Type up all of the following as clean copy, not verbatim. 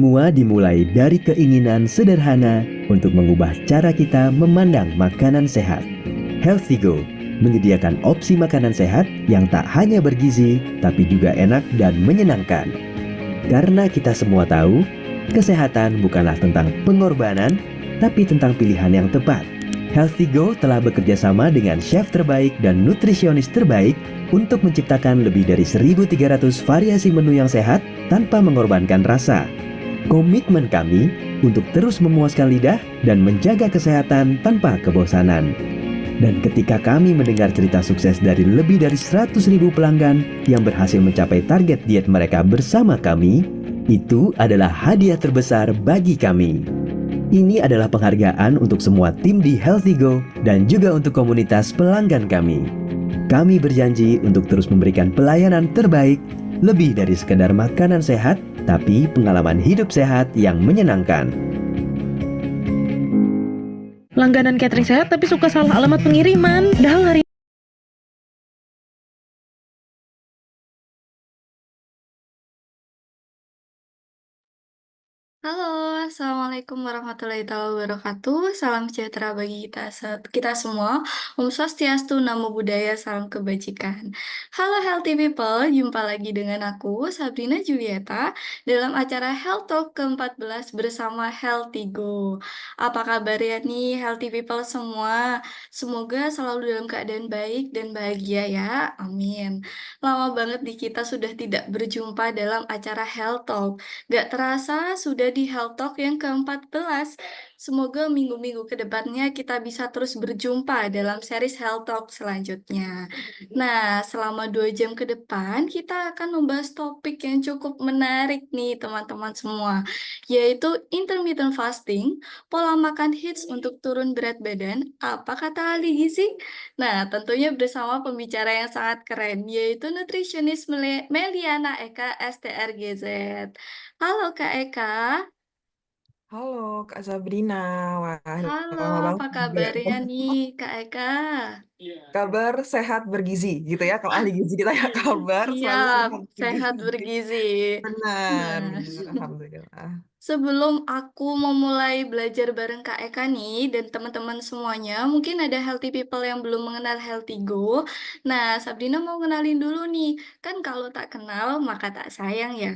Semua dimulai dari keinginan sederhana untuk mengubah cara kita memandang makanan sehat. Healthy Go menyediakan opsi makanan sehat yang tak hanya bergizi, tapi juga enak dan menyenangkan. Karena kita semua tahu, kesehatan bukanlah tentang pengorbanan, tapi tentang pilihan yang tepat. Healthy Go telah bekerja sama dengan chef terbaik dan nutrisionis terbaik untuk menciptakan lebih dari 1.300 variasi menu yang sehat tanpa mengorbankan rasa. Komitmen kami untuk terus memuaskan lidah dan menjaga kesehatan tanpa kebosanan. Dan ketika kami mendengar cerita sukses dari lebih dari 100.000 pelanggan yang berhasil mencapai target diet mereka bersama kami, itu adalah hadiah terbesar bagi kami. Ini adalah penghargaan untuk semua tim di Healthy Go dan juga untuk komunitas pelanggan kami. Kami berjanji untuk terus memberikan pelayanan terbaik, lebih dari sekedar makanan sehat, tapi pengalaman hidup sehat yang menyenangkan. Langganan catering sehat tapi suka salah alamat pengiriman. Padahal hari Halo, Assalamualaikum warahmatullahi wabarakatuh. Salam sejahtera bagi kita semua. Om Swastiastu, Namo Buddhaya, salam kebajikan. Halo Healthy People, jumpa lagi dengan aku, Sabrina Julieta, dalam acara Health Talk ke-14 bersama Healthy Go. Apa kabarnya nih Healthy People semua? Semoga selalu dalam keadaan baik dan bahagia ya, amin. Lama banget nih kita sudah tidak berjumpa dalam acara Health Talk. Gak terasa sudah di Health Talk yang ke-14. Semoga minggu-minggu ke depannya kita bisa terus berjumpa dalam series Health Talk selanjutnya. Nah, selama 2 jam ke depan kita akan membahas topik yang cukup menarik nih teman-teman semua, yaitu intermittent fasting, pola makan hits untuk turun berat badan, apa kata ahli gizi? Nah, tentunya bersama pembicara yang sangat keren, yaitu nutritionist Meliana Eka STRGZ. Halo Kak Eka. Halo Kak Sabrina, wah Halo, lama banget apa juga ya. kabarnya nih Kak Eka? Kabar sehat bergizi gitu ya. Kalau ahli gizi kita ya kabar selalu Siap, sehat sehat bergizi. bergizi. Benar, Nah, benar, alhamdulillah. sebelum aku memulai belajar bareng Kak Eka nih dan teman-teman semuanya, mungkin ada healthy people yang belum mengenal Healthy Go. Nah, Sabrina mau kenalin dulu nih. Kan kalau tak kenal maka tak sayang ya.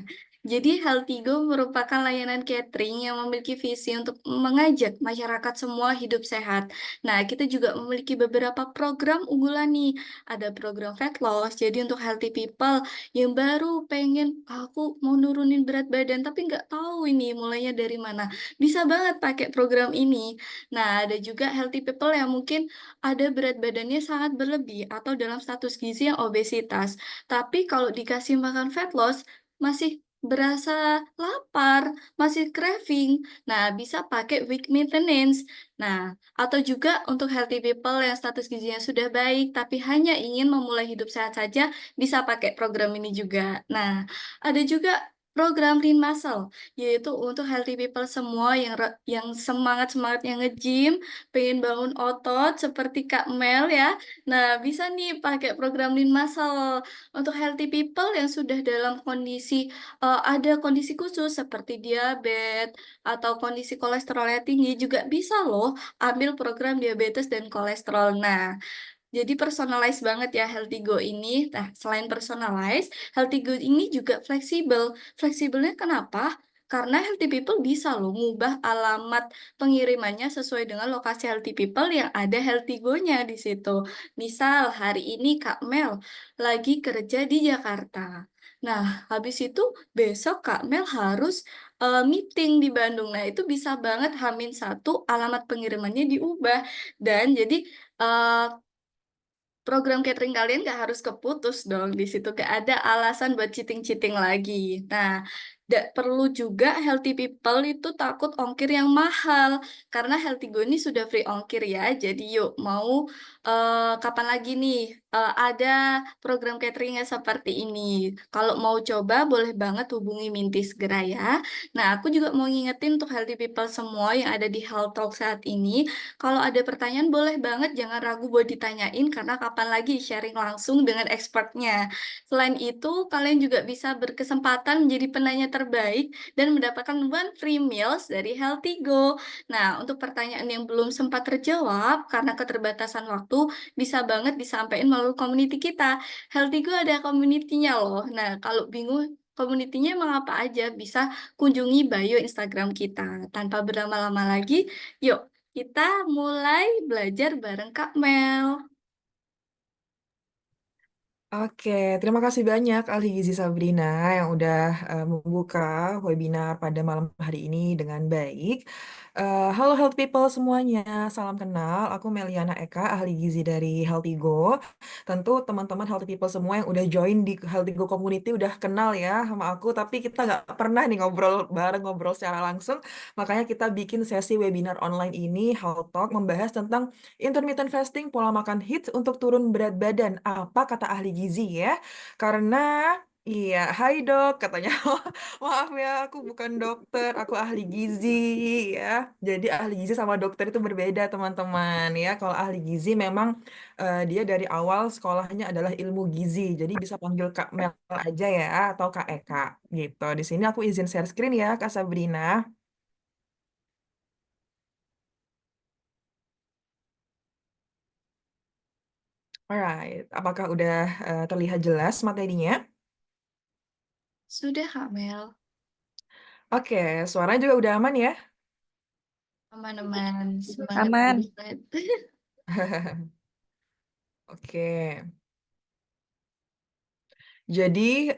Jadi Healthy Go merupakan layanan catering yang memiliki visi untuk mengajak masyarakat semua hidup sehat. Nah, kita juga memiliki beberapa program unggulan nih. Ada program fat loss, jadi untuk healthy people yang baru pengen aku mau nurunin berat badan tapi nggak tahu ini mulainya dari mana. Bisa banget pakai program ini. Nah, ada juga healthy people yang mungkin ada berat badannya sangat berlebih atau dalam status gizi yang obesitas. Tapi kalau dikasih makan fat loss masih berasa lapar, masih craving. Nah, bisa pakai week maintenance. Nah, atau juga untuk healthy people yang status gizinya sudah baik tapi hanya ingin memulai hidup sehat saja, bisa pakai program ini juga. Nah, ada juga program Lean Muscle, yaitu untuk healthy people semua yang semangat-semangatnya nge-gym, pengen bangun otot seperti Kak Mel ya. Nah, bisa nih pakai program Lean Muscle. Untuk healthy people yang sudah dalam kondisi ada kondisi khusus seperti diabetes atau kondisi kolesterolnya tinggi juga bisa loh ambil program diabetes dan kolesterol. Nah, jadi personalize banget ya Healthy Go ini. Nah, selain personalize, Healthy Go ini juga fleksibel. Fleksibelnya kenapa? Karena healthy people bisa loh ngubah alamat pengirimannya sesuai dengan lokasi healthy people yang ada healthy go-nya di situ. Misal hari ini Kak Mel lagi kerja di Jakarta. Nah, habis itu besok Kak Mel harus meeting di Bandung. Nah, itu bisa banget H-1 alamat pengirimannya diubah. Dan jadi eh, program catering kalian nggak harus keputus dong di situ, gak ada alasan buat cheating-cheating lagi. Nah, tidak perlu juga healthy people itu takut ongkir yang mahal karena Healthy Go ini sudah free ongkir ya. Jadi yuk mau kapan lagi nih ada program cateringnya seperti ini. Kalau mau coba, boleh banget hubungi Minty segera ya. Nah, aku juga mau ngingetin untuk healthy people semua yang ada di Health Talk saat ini, kalau ada pertanyaan boleh banget, jangan ragu buat ditanyain karena kapan lagi sharing langsung dengan expertnya. Selain itu, kalian juga bisa berkesempatan menjadi penanya terbaik dan mendapatkan one free meals dari Healthy Go. Nah, untuk pertanyaan yang belum sempat terjawab karena keterbatasan waktu, bisa banget disampaikan melalui community kita. Healthy Go ada community-nya loh. Nah, kalau bingung community-nya emang apa aja, bisa kunjungi bio Instagram kita. Tanpa berlama-lama lagi, yuk kita mulai belajar bareng Kak Mel. Oke, terima kasih banyak Ahli Gizi Sabrina yang udah membuka webinar pada malam hari ini dengan baik. Halo Health People semuanya, salam kenal. Aku Meliana Eka, Ahli Gizi dari Healthy Go. Tentu teman-teman Healthy People semua yang udah join di Healthy Go Community udah kenal ya sama aku, tapi kita nggak pernah nih ngobrol bareng, ngobrol secara langsung. Makanya kita bikin sesi webinar online ini, Health Talk, membahas tentang intermittent fasting, pola makan HIIT untuk turun berat badan. Apa kata ahli gizi ya? Karena iya, hai dok, katanya. Maaf ya, aku bukan dokter, aku ahli gizi ya. Jadi ahli gizi sama dokter itu berbeda teman-teman ya. Kalau ahli gizi memang dia dari awal sekolahnya adalah ilmu gizi. Jadi bisa panggil Kak Mel aja ya atau Kak Eka gitu. Di sini aku izin share screen ya Kak Sabrina. Alright, apakah udah terlihat jelas materinya? Sudah Kak Mel, Oke, suaranya juga udah aman ya? aman-aman, semangat Aman. banget. Oke. Jadi,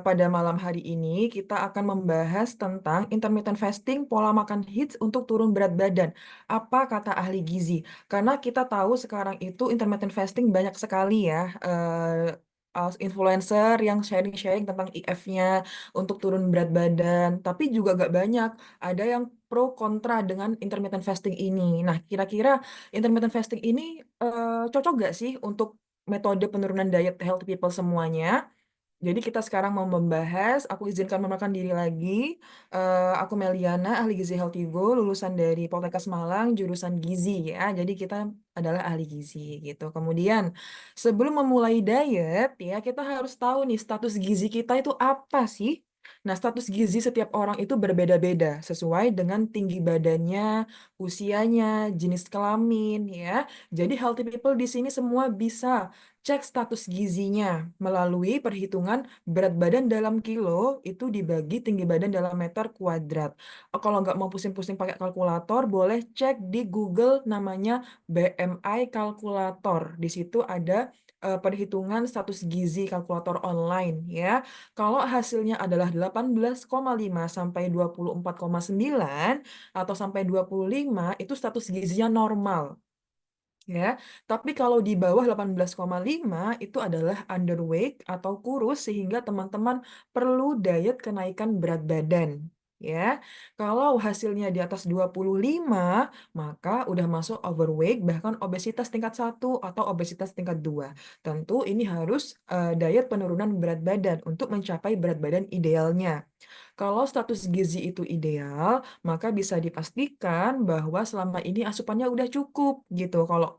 pada malam hari ini kita akan membahas tentang intermittent fasting, pola makan HIIT untuk turun berat badan. Apa kata ahli gizi? Karena kita tahu sekarang itu intermittent fasting banyak sekali ya, influencer yang sharing-sharing tentang IF-nya untuk turun berat badan. Tapi juga gak banyak, ada yang pro kontra dengan intermittent fasting ini. Nah, kira-kira intermittent fasting ini cocok gak sih untuk metode penurunan diet healthy people semuanya? Jadi kita sekarang mau membahas, aku izinkan memperkenalkan diri lagi. Aku Meliana, ahli gizi Healthy Go, lulusan dari Poltekkes Malang, jurusan gizi ya. Jadi kita adalah ahli gizi gitu. Kemudian sebelum memulai diet ya, kita harus tahu nih status gizi kita itu apa sih? Nah, status gizi setiap orang itu berbeda-beda sesuai dengan tinggi badannya, usianya, jenis kelamin ya. Jadi healthy people di sini semua bisa cek status gizinya melalui perhitungan berat badan dalam kilo itu dibagi tinggi badan dalam meter kuadrat. Kalau nggak mau pusing-pusing pakai kalkulator, boleh cek di Google namanya BMI kalkulator. Di situ ada perhitungan status gizi kalkulator online ya. Kalau hasilnya adalah 18,5 sampai 24,9 atau sampai 25 itu status gizinya normal ya. Tapi kalau di bawah 18,5 itu adalah underweight atau kurus sehingga teman-teman perlu diet kenaikan berat badan. Ya, kalau hasilnya di atas 25, maka udah masuk overweight, bahkan obesitas tingkat 1 atau obesitas tingkat 2. Tentu ini harus diet penurunan berat badan untuk mencapai berat badan idealnya. Kalau status gizi itu ideal, maka bisa dipastikan bahwa selama ini asupannya udah cukup gitu. Kalau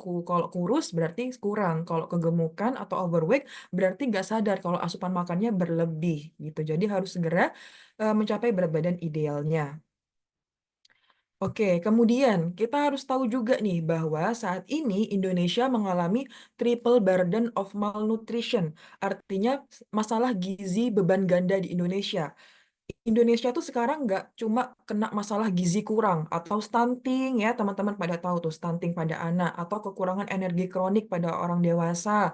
kurus berarti kurang, kalau kegemukan atau overweight berarti nggak sadar kalau asupan makannya berlebih gitu. Jadi harus segera mencapai berat badan idealnya. Oke, kemudian kita harus tahu juga nih bahwa saat ini Indonesia mengalami triple burden of malnutrition, artinya masalah gizi beban ganda di Indonesia. Indonesia tuh sekarang nggak cuma kena masalah gizi kurang atau stunting ya teman-teman pada tahu tuh stunting pada anak atau kekurangan energi kronik pada orang dewasa.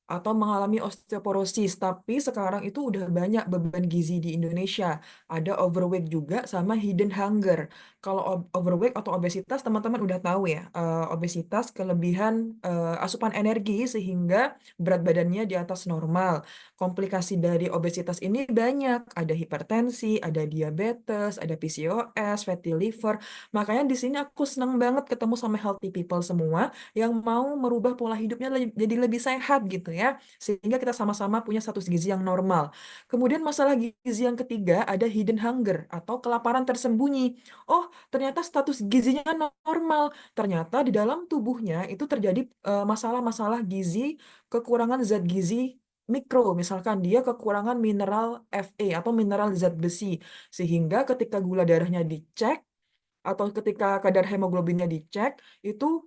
atau mengalami osteoporosis. Tapi sekarang itu udah banyak beban gizi di Indonesia. Ada overweight juga sama hidden hunger. Kalau overweight atau obesitas, teman-teman udah tahu ya. Obesitas kelebihan asupan energi sehingga berat badannya di atas normal. Komplikasi dari obesitas ini banyak. Ada hipertensi, ada diabetes, ada PCOS, fatty liver. Makanya di sini aku senang banget ketemu sama healthy people semua yang mau merubah pola hidupnya jadi lebih sehat gitu ya, sehingga kita sama-sama punya status gizi yang normal. Kemudian masalah gizi yang ketiga ada hidden hunger atau kelaparan tersembunyi. Oh, ternyata status gizinya normal. Ternyata di dalam tubuhnya itu terjadi masalah-masalah gizi, kekurangan zat gizi mikro, misalkan dia kekurangan mineral Fe atau mineral zat besi, sehingga ketika gula darahnya dicek atau ketika kadar hemoglobinnya dicek itu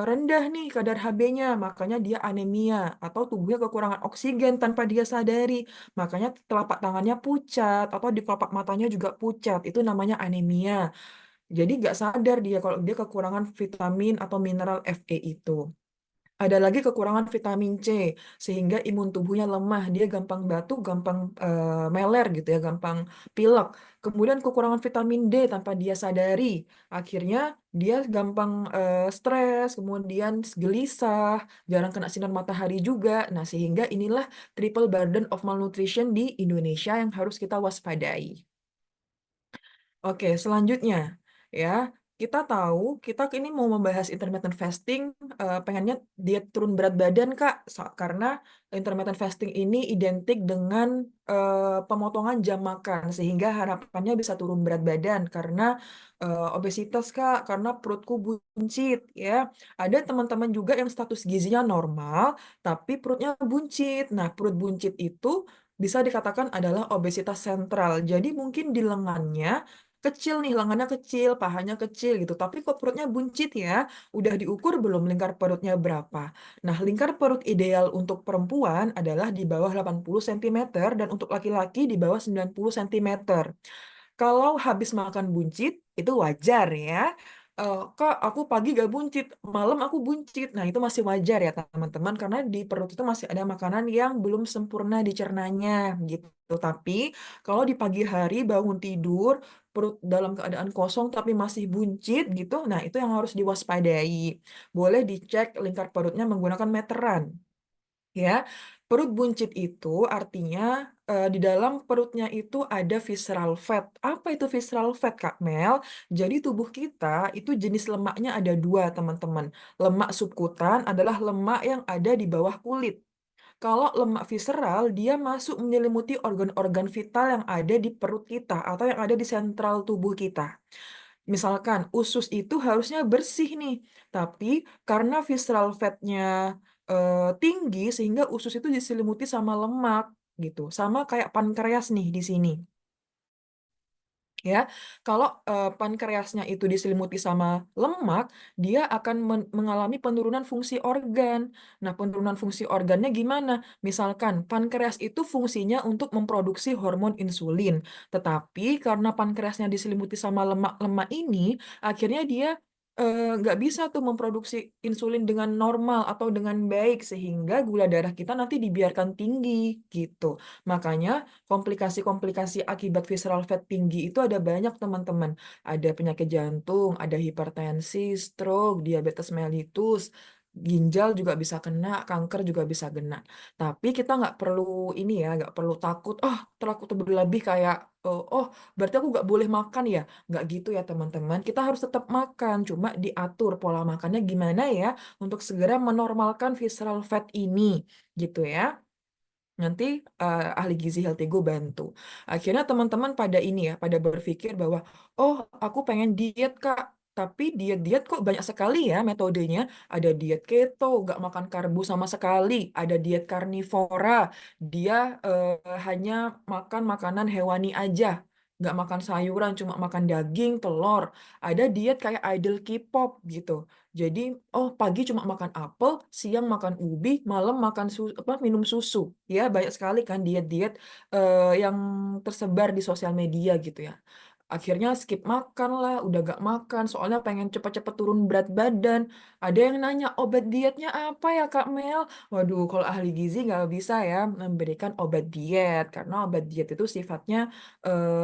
rendah nih kadar Hb-nya, makanya dia anemia atau tubuhnya kekurangan oksigen tanpa dia sadari, makanya telapak tangannya pucat atau di kelopak matanya juga pucat, itu namanya anemia. Jadi nggak sadar dia kalau dia kekurangan vitamin atau mineral Fe itu. Ada lagi kekurangan vitamin C, sehingga imun tubuhnya lemah, dia gampang batuk, gampang meler gitu ya, gampang pilek. Kemudian kekurangan vitamin D tanpa dia sadari, akhirnya dia gampang stres, kemudian gelisah, jarang kena sinar matahari juga. Nah, sehingga inilah triple burden of malnutrition di Indonesia yang harus kita waspadai. Oke, selanjutnya ya, kita tahu kita ini mau membahas intermittent fasting, pengennya diet turun berat badan Kak, karena intermittent fasting ini identik dengan pemotongan jam makan, sehingga harapannya bisa turun berat badan karena obesitas Kak, karena perutku buncit ya. Ada teman-teman juga yang status gizinya normal, tapi perutnya buncit. Nah, perut buncit itu bisa dikatakan adalah obesitas sentral. Jadi mungkin di lengannya kecil nih, lengannya kecil, pahanya kecil gitu. Tapi kok perutnya buncit ya? Udah diukur belum lingkar perutnya berapa? Nah, lingkar perut ideal untuk perempuan adalah di bawah 80 cm dan untuk laki-laki di bawah 90 cm. Kalau habis makan buncit, itu wajar ya. Kak, aku pagi gak buncit, malam aku buncit. Nah, itu masih wajar ya teman-teman, karena di perut itu masih ada makanan yang belum sempurna dicernanya gitu. Tapi kalau di pagi hari bangun tidur, perut dalam keadaan kosong tapi masih buncit gitu, nah itu yang harus diwaspadai. Boleh dicek lingkar perutnya menggunakan meteran. Ya, perut buncit itu artinya di dalam perutnya itu ada visceral fat. Apa itu visceral fat, Kak Mel? Jadi tubuh kita itu jenis lemaknya ada dua, teman-teman. Lemak subkutan adalah lemak yang ada di bawah kulit. Kalau lemak visceral, dia masuk menyelimuti organ-organ vital yang ada di perut kita atau yang ada di sentral tubuh kita. Misalkan usus itu harusnya bersih nih, tapi karena visceral fat-nya tinggi sehingga usus itu diselimuti sama lemak gitu. Sama kayak pankreas nih di sini. Ya, kalau pankreasnya itu diselimuti sama lemak, dia akan mengalami penurunan fungsi organ. Nah, penurunan fungsi organnya gimana? Misalkan pankreas itu fungsinya untuk memproduksi hormon insulin, tetapi karena pankreasnya diselimuti sama lemak-lemak ini, akhirnya dia nggak bisa tuh memproduksi insulin dengan normal atau dengan baik, sehingga gula darah kita nanti dibiarkan tinggi gitu. Makanya komplikasi-komplikasi akibat visceral fat tinggi itu ada banyak teman-teman. Ada penyakit jantung, ada hipertensi, stroke, diabetes mellitus, ginjal juga bisa kena, kanker juga bisa kena. Tapi kita nggak perlu ini ya, nggak perlu takut, oh terlalu berlebih kayak, oh berarti aku nggak boleh makan ya. Nggak gitu ya teman-teman. Kita harus tetap makan, cuma diatur pola makannya gimana ya untuk segera menormalkan visceral fat ini gitu ya. Nanti ahli gizi Healthy Go bantu. Akhirnya teman-teman pada ini ya, pada berpikir bahwa, oh aku pengen diet Kak, tapi diet-diet kok banyak sekali ya metodenya. Ada diet keto, nggak makan karbo sama sekali. Ada diet karnivora, dia hanya makan makanan hewani aja. Nggak makan sayuran, cuma makan daging, telur. Ada diet kayak idol K-pop gitu. Jadi, oh pagi cuma makan apel, siang makan ubi, malam makan minum susu. Ya, banyak sekali kan diet-diet yang tersebar di sosial media gitu ya. Akhirnya skip makan lah, udah gak makan, soalnya pengen cepet-cepet turun berat badan. Ada yang nanya, obat dietnya apa ya Kak Mel? Waduh, kalau ahli gizi nggak bisa ya memberikan obat diet, karena obat diet itu sifatnya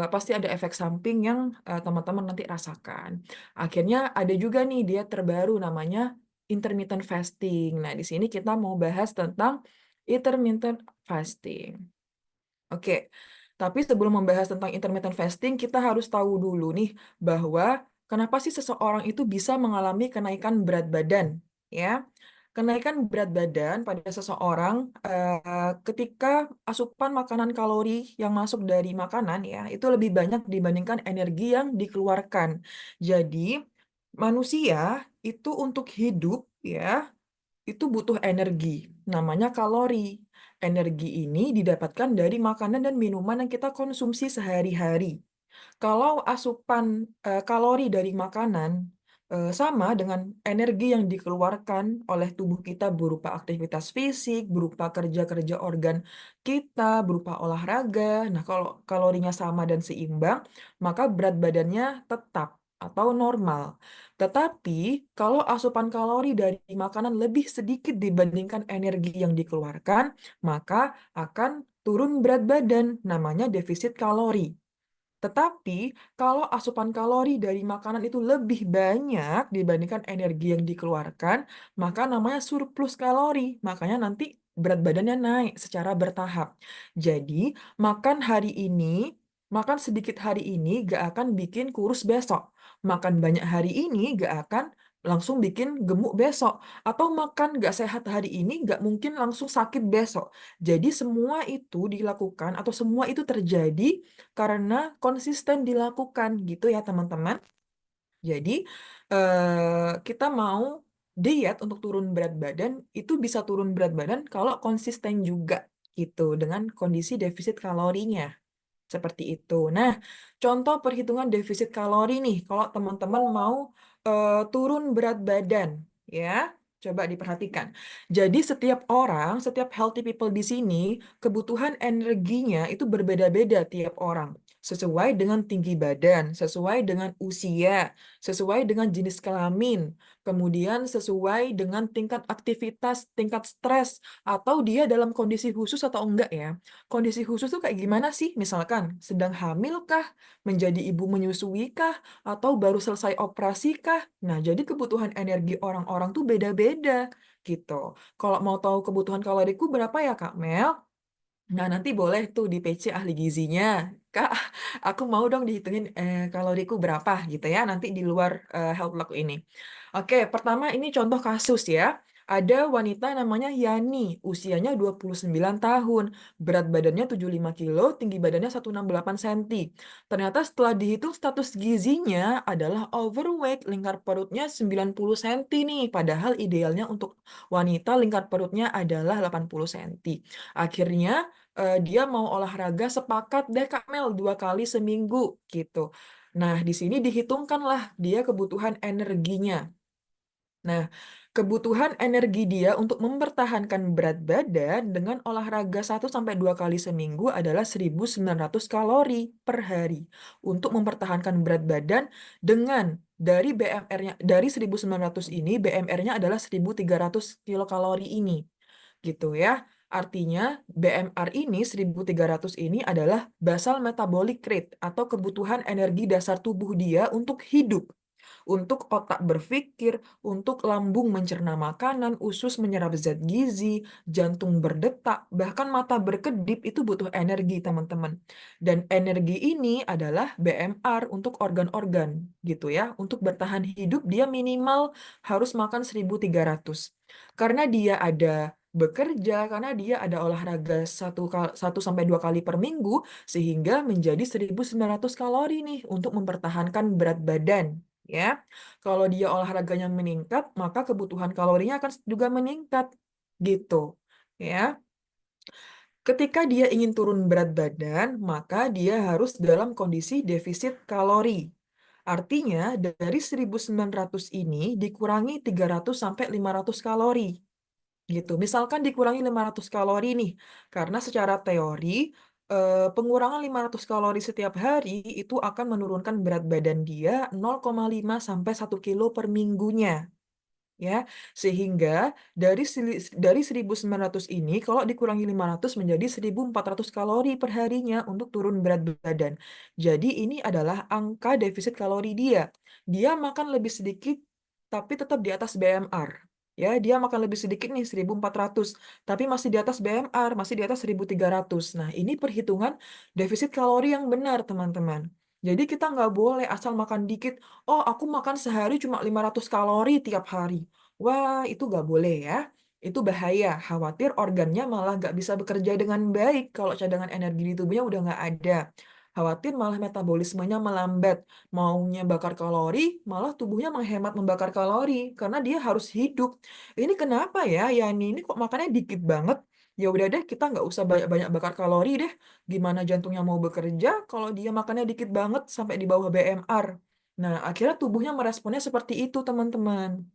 pasti ada efek samping yang teman-teman nanti rasakan. Akhirnya ada juga nih diet terbaru namanya intermittent fasting. Nah, di sini kita mau bahas tentang intermittent fasting. Oke, tapi sebelum membahas tentang intermittent fasting, kita harus tahu dulu nih bahwa kenapa sih seseorang itu bisa mengalami kenaikan berat badan, ya? Kenaikan berat badan pada seseorang ketika asupan makanan kalori yang masuk dari makanan ya itu lebih banyak dibandingkan energi yang dikeluarkan. Jadi manusia itu untuk hidup ya itu butuh energi, namanya kalori. Energi ini didapatkan dari makanan dan minuman yang kita konsumsi sehari-hari. Kalau asupan kalori dari makanan sama dengan energi yang dikeluarkan oleh tubuh kita berupa aktivitas fisik, berupa kerja-kerja organ kita, berupa olahraga. Nah, kalau kalorinya sama dan seimbang, maka berat badannya tetap atau normal. Tetapi, kalau asupan kalori dari makanan lebih sedikit dibandingkan energi yang dikeluarkan, maka akan turun berat badan, namanya defisit kalori. Tetapi, kalau asupan kalori dari makanan itu lebih banyak dibandingkan energi yang dikeluarkan, maka namanya surplus kalori. Makanya nanti berat badannya naik secara bertahap. Jadi, makan sedikit hari ini gak akan bikin kurus besok. Makan banyak hari ini gak akan langsung bikin gemuk besok. Atau makan gak sehat hari ini gak mungkin langsung sakit besok. Jadi semua itu dilakukan atau semua itu terjadi karena konsisten dilakukan gitu ya teman-teman. Jadi kita mau diet untuk turun berat badan itu bisa turun berat badan kalau konsisten juga gitu dengan kondisi defisit kalorinya. Seperti itu. Nah, contoh perhitungan defisit kalori nih, kalau teman-teman mau turun berat badan, ya, coba diperhatikan. Jadi setiap orang, setiap healthy people di sini, kebutuhan energinya itu berbeda-beda tiap orang. Sesuai dengan tinggi badan, sesuai dengan usia, sesuai dengan jenis kelamin, kemudian sesuai dengan tingkat aktivitas, tingkat stres, atau dia dalam kondisi khusus atau enggak ya. Kondisi khusus tuh kayak gimana sih? Misalkan sedang hamil kah? Menjadi ibu menyusui kah? Atau baru selesai operasi kah? Nah, jadi kebutuhan energi orang-orang tuh beda-beda gitu. Kalau mau tahu kebutuhan kaloriku berapa ya Kak Mel? Nah, nanti boleh tuh di PC ahli gizinya. Kak, aku mau dong dihitungin kaloriku berapa gitu ya, nanti di luar health log ini. Oke, pertama ini contoh kasus ya. Ada wanita namanya Yani, usianya 29 tahun, berat badannya 75 kilo, tinggi badannya 168 cm. Ternyata setelah dihitung status gizinya adalah overweight, lingkar perutnya 90 cm nih, padahal idealnya untuk wanita lingkar perutnya adalah 80 cm. Akhirnya dia mau olahraga sepakat deh Kak Mel 2 kali seminggu gitu. Nah, di sini dihitungkanlah dia kebutuhan energinya. Nah, kebutuhan energi dia untuk mempertahankan berat badan dengan olahraga 1 sampai 2 kali seminggu adalah 1.900 kalori per hari. Untuk mempertahankan berat badan dengan dari BMR-nya dari 1.900 ini BMR-nya adalah 1.300 kilokalori ini. Gitu ya. Artinya BMR ini 1.300 ini adalah basal metabolic rate atau kebutuhan energi dasar tubuh dia untuk hidup, untuk otak berpikir, untuk lambung mencerna makanan, usus menyerap zat gizi, jantung berdetak, bahkan mata berkedip itu butuh energi, teman-teman. Dan energi ini adalah BMR untuk organ-organ, gitu ya. Untuk bertahan hidup dia minimal harus makan 1.300. Karena dia ada bekerja, karena dia ada olahraga 1 sampai 2 kali per minggu, sehingga menjadi 1.900 kalori nih untuk mempertahankan berat badan. Ya, kalau dia olahraganya meningkat, maka kebutuhan kalorinya akan juga meningkat, gitu. Ya, ketika dia ingin turun berat badan, maka dia harus dalam kondisi defisit kalori. Artinya, dari 1.900 ini dikurangi 300 sampai 500 kalori. Gitu. Misalkan dikurangi 500 kalori nih, karena secara teori pengurangan 500 kalori setiap hari itu akan menurunkan berat badan dia 0,5 sampai 1 kilo per minggunya. Ya, sehingga dari 1.900 ini kalau dikurangi 500 menjadi 1.400 kalori per harinya untuk turun berat badan. Jadi ini adalah angka defisit kalori dia. Dia makan lebih sedikit tapi tetap di atas BMR. Ya, dia makan lebih sedikit nih 1.400 tapi masih di atas BMR, masih di atas 1.300. Nah, ini perhitungan defisit kalori yang benar, teman-teman. Jadi kita nggak boleh asal makan dikit, oh aku makan sehari cuma 500 kalori tiap hari. Wah, itu nggak boleh ya. Itu bahaya. Khawatir organnya malah nggak bisa bekerja dengan baik kalau cadangan energi di tubuhnya udah nggak ada. Khawatir malah metabolismenya melambat. Maunya bakar kalori, malah tubuhnya menghemat membakar kalori karena dia harus hidup. Ini kenapa ya? Yani ini kok makannya dikit banget? Ya udah deh, kita nggak usah banyak-banyak bakar kalori deh. Gimana jantungnya mau bekerja kalau dia makannya dikit banget sampai di bawah BMR? Nah, akhirnya tubuhnya meresponnya seperti itu, teman-teman.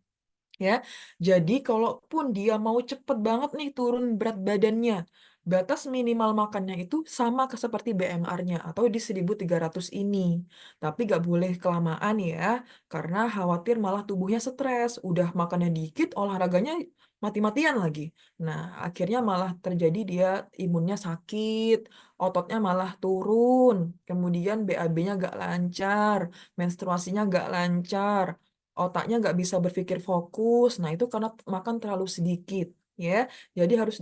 Ya, jadi kalaupun dia mau cepet banget nih turun berat badannya, batas minimal makannya itu sama seperti BMR-nya atau di 1.300 ini. Tapi gak boleh kelamaan ya, karena khawatir malah tubuhnya stres. Udah makannya dikit, olahraganya mati-matian lagi. Nah, akhirnya malah terjadi dia imunnya sakit, ototnya malah turun, kemudian BAB-nya gak lancar, menstruasinya gak lancar, otaknya nggak bisa berpikir fokus. Nah, itu karena makan terlalu sedikit, ya. Jadi harus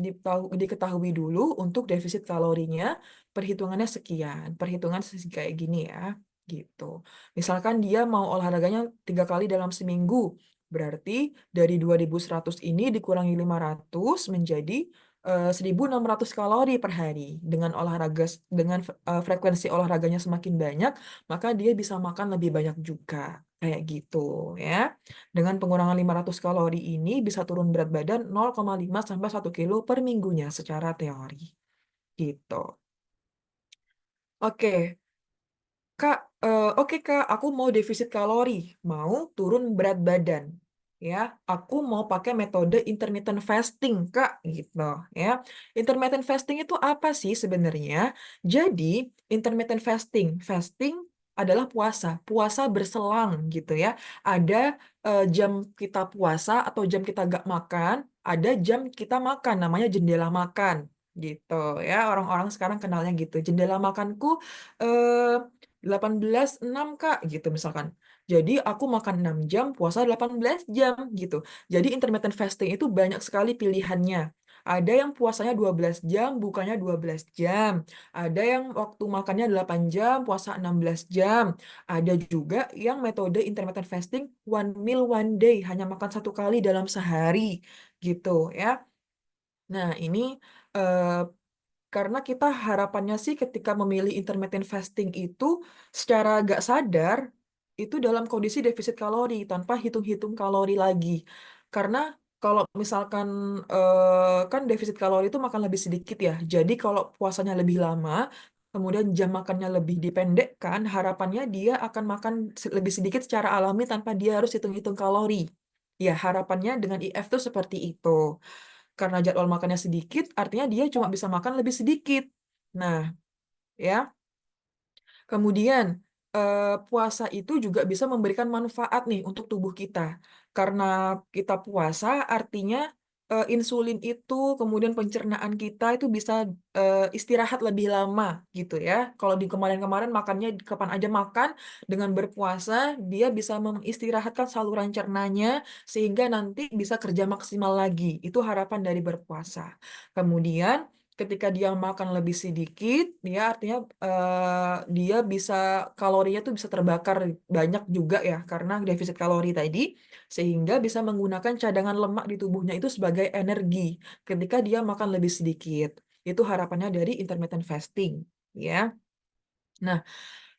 diketahui dulu untuk defisit kalorinya, perhitungannya sekian. Perhitungan kayak gini ya, gitu. Misalkan dia mau olahraganya 3 kali dalam seminggu, berarti dari 2.100 ini dikurangi 500 menjadi 1.600 kalori per hari. Dengan frekuensi olahraganya semakin banyak, maka dia bisa makan lebih banyak juga. Kayak gitu ya. Dengan pengurangan 500 kalori ini bisa turun berat badan 0,5 sampai 1 kilo per minggunya secara teori. Gitu. Oke, Kak, oke Kak, aku mau defisit kalori, mau turun berat badan. Ya, aku mau pakai metode intermittent fasting, Kak, gitu ya. Intermittent fasting itu apa sih sebenarnya? Jadi, intermittent fasting adalah puasa berselang gitu ya. Ada jam kita puasa atau jam kita gak makan, ada jam kita makan, namanya jendela makan gitu ya. Orang-orang sekarang kenalnya gitu. Jendela makanku eh 18:06 Kak gitu misalkan. Jadi aku makan 6 jam, puasa 18 jam gitu. Jadi intermittent fasting itu banyak sekali pilihannya. Ada yang puasanya 12 jam, bukannya 12 jam. Ada yang waktu makannya 8 jam, puasa 16 jam. Ada juga yang metode intermittent fasting one meal one day, hanya makan 1 kali dalam sehari gitu ya. Nah, ini eh, karena kita harapannya sih ketika memilih intermittent fasting itu secara gak sadar itu dalam kondisi defisit kalori tanpa hitung-hitung kalori lagi. Karena kalau misalkan kan defisit kalori itu makan lebih sedikit ya. Jadi kalau puasanya lebih lama, kemudian jam makannya lebih dipendekkan, harapannya dia akan makan lebih sedikit secara alami tanpa dia harus hitung-hitung kalori. Ya, harapannya dengan IF tuh seperti itu. Karena jadwal makannya sedikit, artinya dia cuma bisa makan lebih sedikit. Nah, ya. Kemudian, puasa itu juga bisa memberikan manfaat nih untuk tubuh kita. Karena kita puasa, artinya insulin itu, kemudian pencernaan kita itu bisa istirahat lebih lama gitu ya. Kalau di kemarin-kemarin makannya kapan aja makan, dengan berpuasa dia bisa mengistirahatkan saluran cernanya sehingga nanti bisa kerja maksimal lagi. Itu harapan dari berpuasa. Kemudian ketika dia makan lebih sedikit, dia artinya dia bisa kalorinya tuh bisa terbakar banyak juga ya karena defisit kalori tadi, sehingga bisa menggunakan cadangan lemak di tubuhnya itu sebagai energi ketika dia makan lebih sedikit. Itu harapannya dari intermittent fasting, ya. Nah,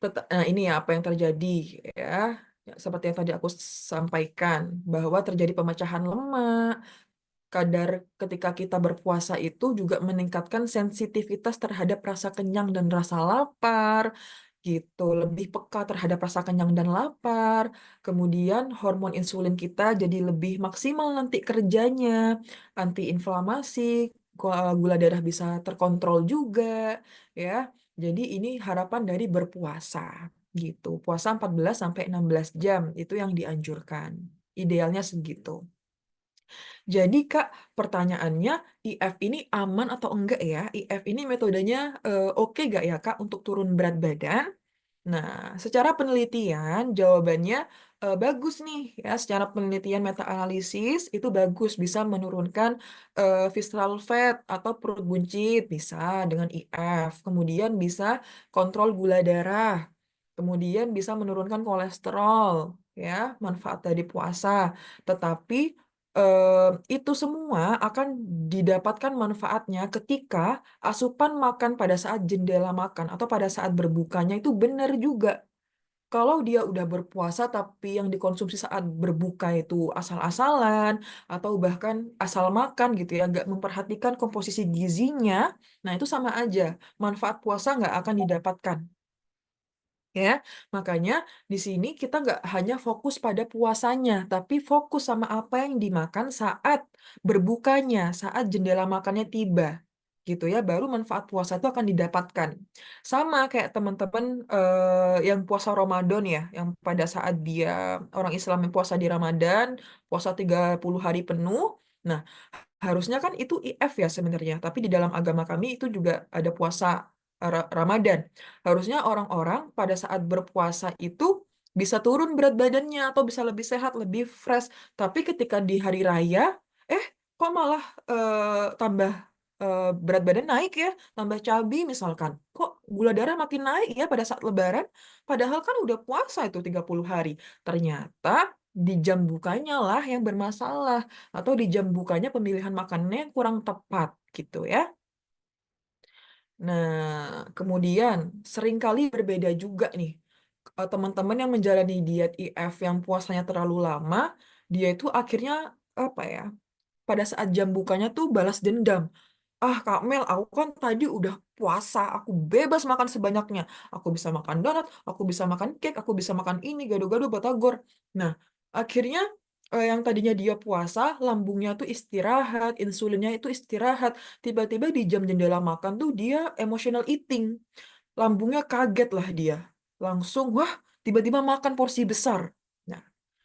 nah ini ya apa yang terjadi ya. Ya, seperti yang tadi aku sampaikan bahwa terjadi pemecahan lemak, kadar ketika kita berpuasa itu juga meningkatkan sensitivitas terhadap rasa kenyang dan rasa lapar, gitu. Lebih peka terhadap rasa kenyang dan lapar. Kemudian hormon insulin kita jadi lebih maksimal nanti kerjanya, antiinflamasi, gula darah bisa terkontrol juga, ya. Jadi ini harapan dari berpuasa, gitu. Puasa 14 sampai 16 jam, itu yang dianjurkan. Idealnya segitu. Jadi Kak, pertanyaannya, IF ini aman atau enggak ya? IF ini metodenya oke nggak ya Kak untuk turun berat badan? Nah, secara penelitian jawabannya bagus nih ya. Secara penelitian meta-analisis itu bagus, bisa menurunkan visceral fat atau perut buncit bisa dengan IF. Kemudian bisa kontrol gula darah. Kemudian bisa menurunkan kolesterol ya, manfaat dari puasa. Tetapi itu semua akan didapatkan manfaatnya ketika asupan makan pada saat jendela makan atau pada saat berbukanya itu benar juga. Kalau dia udah berpuasa tapi yang dikonsumsi saat berbuka itu asal-asalan atau bahkan asal makan gitu ya, nggak memperhatikan komposisi gizinya, nah itu sama aja, manfaat puasa nggak akan didapatkan. Ya, makanya di sini kita nggak hanya fokus pada puasanya, tapi fokus sama apa yang dimakan saat berbukanya, saat jendela makannya tiba, gitu ya, baru manfaat puasa itu akan didapatkan. Sama kayak teman-teman yang puasa Ramadan ya, yang pada saat dia orang Islam yang puasa di Ramadan, puasa 30 hari penuh. Nah, harusnya kan itu IF ya sebenarnya, tapi di dalam agama kami itu juga ada puasa Ramadan. Harusnya orang-orang pada saat berpuasa itu bisa turun berat badannya atau bisa lebih sehat, lebih fresh. Tapi ketika di hari raya, eh kok malah tambah berat badan naik ya, tambah cabi misalkan. Kok gula darah makin naik ya pada saat Lebaran? Padahal kan udah puasa itu 30 hari. Ternyata di jam bukanya lah yang bermasalah atau di jam bukanya pemilihan makanannya yang kurang tepat gitu ya. Nah, kemudian seringkali berbeda juga nih. Teman-teman yang menjalani diet IF yang puasanya terlalu lama, dia itu akhirnya apa ya? Pada saat jam bukanya tuh balas dendam. Ah, Kak Mel, aku kan tadi udah puasa, aku bebas makan sebanyaknya. Aku bisa makan donat, aku bisa makan cake, aku bisa makan ini, gado-gado, batagor. Nah, akhirnya yang tadinya dia puasa, lambungnya tuh istirahat, insulinnya itu istirahat. Tiba-tiba di jam jendela makan tuh dia emotional eating. Lambungnya kaget lah dia. Langsung, wah, tiba-tiba makan porsi besar. Nah,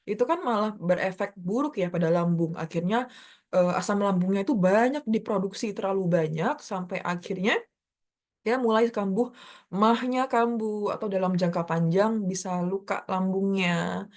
itu kan malah berefek buruk ya pada lambung. Akhirnya asam lambungnya itu banyak diproduksi terlalu banyak sampai akhirnya dia mulai kambuh, mahnya kambuh atau dalam jangka panjang bisa luka lambungnya.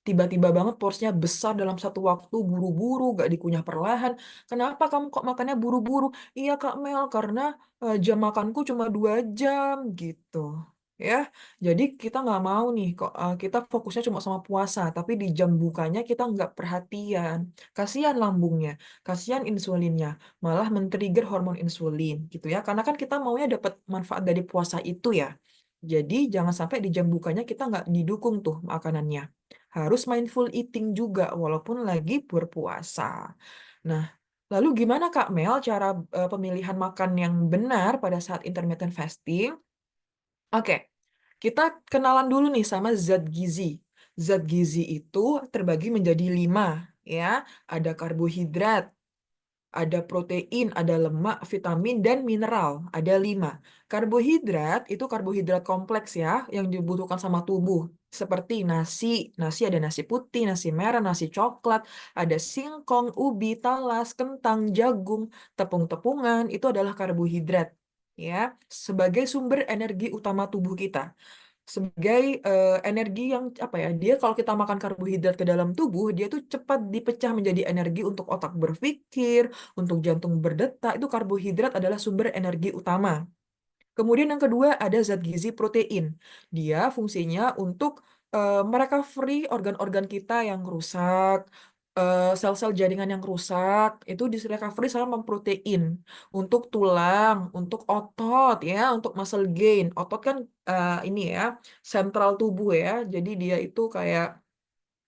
Tiba-tiba banget porsinya besar dalam satu waktu, buru-buru, gak dikunyah perlahan. Kenapa kamu kok makannya buru-buru? Iya Kak Mel, karena jam makanku cuma 2 jam gitu. Ya, jadi kita nggak mau nih kok kita fokusnya cuma sama puasa, tapi di jam bukanya kita nggak perhatian. Kasihan lambungnya, kasihan insulinnya, malah men-trigger hormon insulin gitu ya. Karena kan kita maunya dapat manfaat dari puasa itu ya. Jadi jangan sampai di jam bukanya kita nggak didukung tuh makanannya. Harus mindful eating juga walaupun lagi berpuasa. Nah, lalu gimana Kak Mel cara pemilihan makan yang benar pada saat intermittent fasting? Oke, kita kenalan dulu nih sama zat gizi. Zat gizi itu terbagi menjadi 5 ya. Ada karbohidrat, ada protein, ada lemak, vitamin, dan mineral. Ada 5. Karbohidrat itu karbohidrat kompleks ya, yang dibutuhkan sama tubuh. Seperti nasi. Nasi ada nasi putih, nasi merah, nasi coklat, ada singkong, ubi, talas, kentang, jagung, tepung-tepungan, itu adalah karbohidrat. Ya, sebagai sumber energi utama tubuh kita sebagai energi yang apa ya, dia kalau kita makan karbohidrat ke dalam tubuh dia tuh cepat dipecah menjadi energi untuk otak berpikir, untuk jantung berdetak. Itu karbohidrat adalah sumber energi utama. Kemudian yang kedua ada zat gizi protein. Dia fungsinya untuk merecovery organ-organ kita yang rusak, sel-sel jaringan yang rusak, itu di-recovery sama protein. Untuk tulang, untuk otot ya, untuk muscle gain. Otot kan ini ya, sentral tubuh ya. Jadi dia itu kayak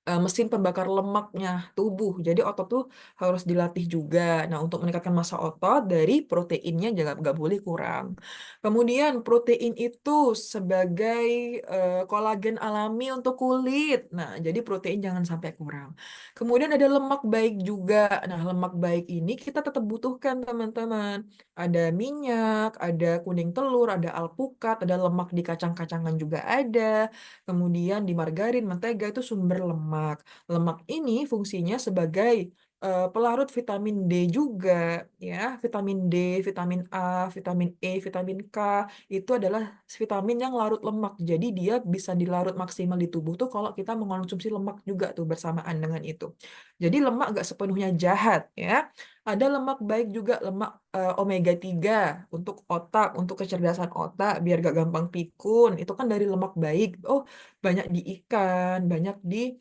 mesin pembakar lemaknya tubuh. Jadi otot tuh harus dilatih juga. Nah, untuk meningkatkan massa otot dari proteinnya jangan nggak boleh kurang. Kemudian protein itu sebagai kolagen alami untuk kulit. Nah, jadi protein jangan sampai kurang. Kemudian ada lemak baik juga. Nah, lemak baik ini kita tetap butuhkan teman-teman. Ada minyak, ada kuning telur, ada alpukat, ada lemak di kacang-kacangan juga ada. Kemudian di margarin, mentega itu sumber lemak. Lemak ini fungsinya sebagai pelarut vitamin D juga, ya. Vitamin D, vitamin A, vitamin E, vitamin K itu adalah vitamin yang larut lemak. Jadi dia bisa dilarut maksimal di tubuh tuh kalau kita mengonsumsi lemak juga tuh bersamaan dengan itu. Jadi lemak nggak sepenuhnya jahat, ya. Ada lemak baik juga, lemak omega 3 untuk otak, untuk kecerdasan otak, biar gak gampang pikun. Itu kan dari lemak baik. Oh, banyak di ikan, banyak di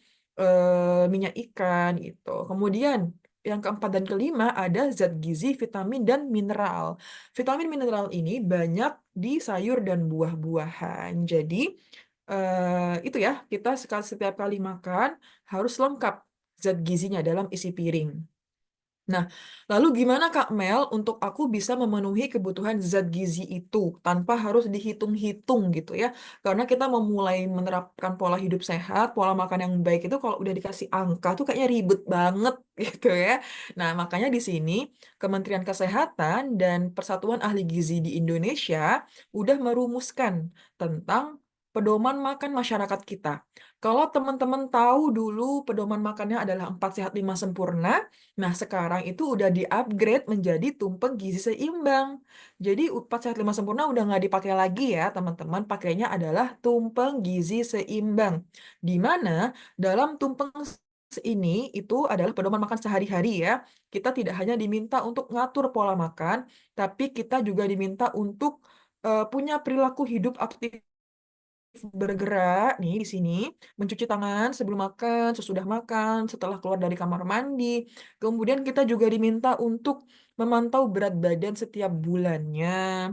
minyak ikan gitu. Kemudian yang keempat dan kelima ada zat gizi, vitamin, dan mineral. Vitamin mineral ini banyak di sayur dan buah-buahan. Jadi itu ya, kita setiap kali makan harus lengkap zat gizinya dalam isi piring. Nah, lalu gimana Kak Mel untuk aku bisa memenuhi kebutuhan zat gizi itu tanpa harus dihitung-hitung gitu ya? Karena kita memulai menerapkan pola hidup sehat, pola makan yang baik itu kalau udah dikasih angka tuh kayaknya ribet banget gitu ya. Nah, makanya di sini Kementerian Kesehatan dan Persatuan Ahli Gizi di Indonesia udah merumuskan tentang pedoman makan masyarakat kita. Kalau teman-teman tahu dulu pedoman makannya adalah 4 sehat 5 sempurna. Nah, sekarang itu udah di-upgrade menjadi tumpeng gizi seimbang. Jadi, 4 sehat 5 sempurna udah nggak dipakai lagi ya, teman-teman. Pakainya adalah tumpeng gizi seimbang. Di mana dalam tumpeng ini itu adalah pedoman makan sehari-hari ya. Kita tidak hanya diminta untuk ngatur pola makan, tapi kita juga diminta untuk punya perilaku hidup aktif bergerak nih di sini, mencuci tangan sebelum makan, sesudah makan, setelah keluar dari kamar mandi. Kemudian kita juga diminta untuk memantau berat badan setiap bulannya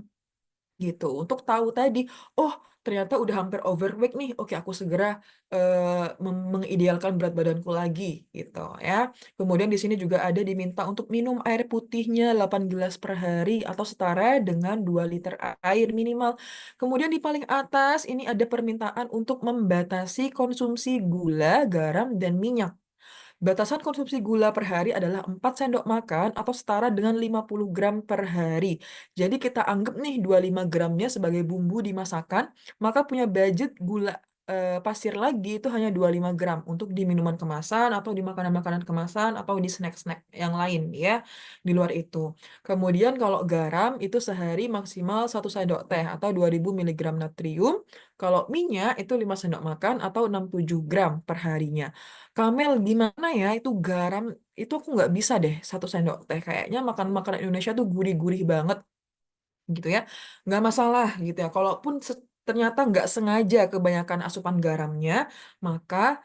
gitu. Untuk tahu tadi, oh ternyata udah hampir overweight nih. Oke, aku segera mengidealkan berat badanku lagi gitu ya. Kemudian di sini juga ada diminta untuk minum air putihnya 8 gelas per hari atau setara dengan 2 liter air minimal. Kemudian di paling atas ini ada permintaan untuk membatasi konsumsi gula, garam, dan minyak. Batasan konsumsi gula per hari adalah 4 sendok makan atau setara dengan 50 gram per hari. Jadi kita anggap nih 25 gramnya sebagai bumbu di masakan, maka punya budget gula pasir lagi itu hanya 25 gram untuk di minuman kemasan atau di makanan-makanan kemasan atau di snack-snack yang lain ya di luar itu. Kemudian kalau garam itu sehari maksimal 1 sendok teh atau 2000 miligram natrium. Kalau minyak itu 5 sendok makan atau 67 gram per harinya. Kamel gimana ya itu garam itu aku nggak bisa deh 1 sendok teh kayaknya makan makanan Indonesia tuh gurih-gurih banget gitu ya nggak masalah gitu ya kalaupun ternyata nggak sengaja kebanyakan asupan garamnya maka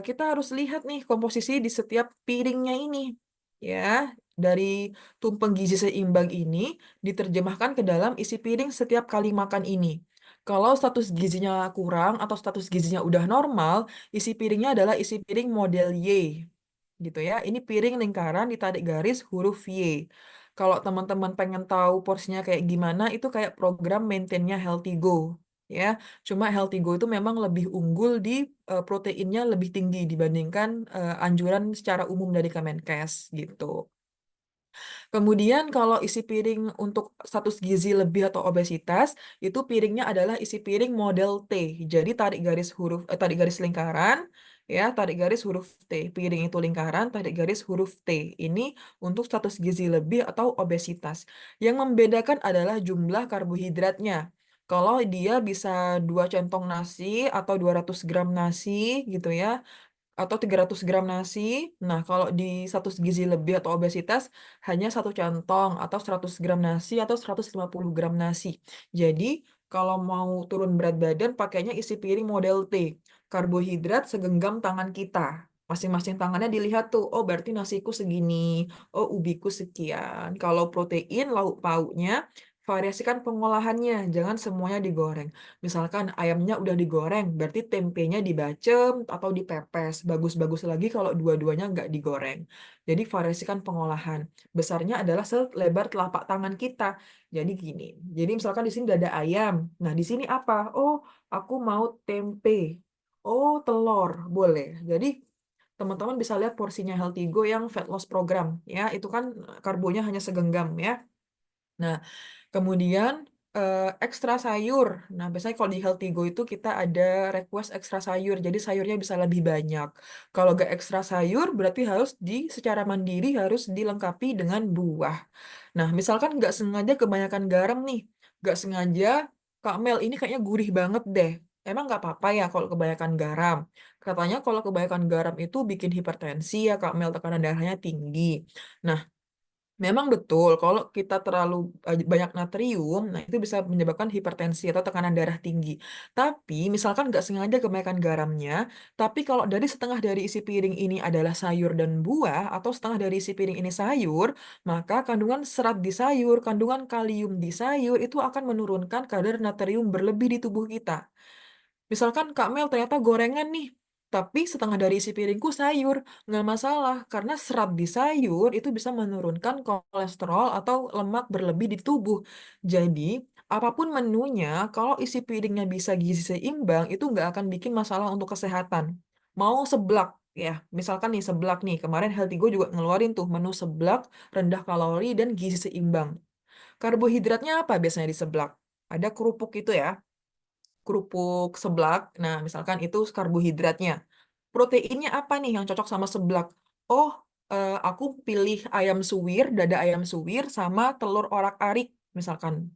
kita harus lihat nih komposisi di setiap piringnya ini ya dari tumpeng gizi seimbang ini diterjemahkan ke dalam isi piring setiap kali makan ini. Kalau status gizinya kurang atau status gizinya udah normal, isi piringnya adalah isi piring model Y gitu ya. Ini piring lingkaran ditarik garis huruf Y. Kalau teman-teman pengen tahu porsinya kayak gimana, itu kayak program maintainnya Healthy Go ya. Cuma Healthy Go itu memang lebih unggul di proteinnya lebih tinggi dibandingkan anjuran secara umum dari Kemenkes gitu. Kemudian kalau isi piring untuk status gizi lebih atau obesitas, itu piringnya adalah isi piring model T. Jadi tarik garis lingkaran, ya, tarik garis huruf T. Piring itu lingkaran, tarik garis huruf T. Ini untuk status gizi lebih atau obesitas. Yang membedakan adalah jumlah karbohidratnya. Kalau dia bisa 2 centong nasi atau 200 gram nasi gitu ya, atau 300 gram nasi. Nah, kalau di status gizi lebih atau obesitas hanya 1 centong atau 100 gram nasi atau 150 gram nasi. Jadi, kalau mau turun berat badan pakainya isi piring model T. Karbohidrat segenggam tangan kita. Masing-masing tangannya dilihat tuh, oh berarti nasiku segini, oh ubiku sekian. Kalau protein, lauk pauknya variasikan pengolahannya, jangan semuanya digoreng. Misalkan ayamnya udah digoreng, berarti tempenya dibacem atau dipepes. Bagus-bagus lagi kalau dua-duanya nggak digoreng. Jadi variasikan pengolahan. Besarnya adalah selebar telapak tangan kita. Jadi gini. Jadi misalkan di sini udah ada ayam. Nah, di sini apa? Oh, aku mau tempe. Oh, telur. Boleh. Jadi teman-teman bisa lihat porsinya Healthy Go yang fat loss program ya. Itu kan karbonya hanya segenggam ya. Nah, kemudian ekstra sayur. Nah, biasanya kalau di Healthy Go itu kita ada request ekstra sayur, jadi sayurnya bisa lebih banyak. Kalau nggak ekstra sayur, berarti secara mandiri harus dilengkapi dengan buah. Nah, misalkan nggak sengaja kebanyakan garam nih, nggak sengaja, Kak Mel ini kayaknya gurih banget deh. Emang nggak apa-apa ya kalau kebanyakan garam. Katanya kalau kebanyakan garam itu bikin hipertensi ya Kak Mel, tekanan darahnya tinggi. Nah, memang betul, kalau kita terlalu banyak natrium, nah itu bisa menyebabkan hipertensi atau tekanan darah tinggi. Tapi misalkan nggak sengaja kebanyakan garamnya, tapi kalau dari setengah dari isi piring ini adalah sayur dan buah, atau setengah dari isi piring ini sayur, maka kandungan serat di sayur, kandungan kalium di sayur itu akan menurunkan kadar natrium berlebih di tubuh kita. Misalkan Kak Mel ternyata gorengan nih, tapi setengah dari isi piringku sayur. Nggak masalah, karena serat di sayur itu bisa menurunkan kolesterol atau lemak berlebih di tubuh. Jadi, apapun menunya, kalau isi piringnya bisa gizi seimbang, itu nggak akan bikin masalah untuk kesehatan. Mau seblak, ya. Misalkan nih seblak nih, kemarin Healthy Go juga ngeluarin tuh menu seblak, rendah kalori, dan gizi seimbang. Karbohidratnya apa biasanya di seblak? Ada kerupuk itu ya, kerupuk seblak. Nah, misalkan itu karbohidratnya. Proteinnya apa nih yang cocok sama seblak? Oh, aku pilih ayam suwir, dada ayam suwir, sama telur orak-arik, misalkan.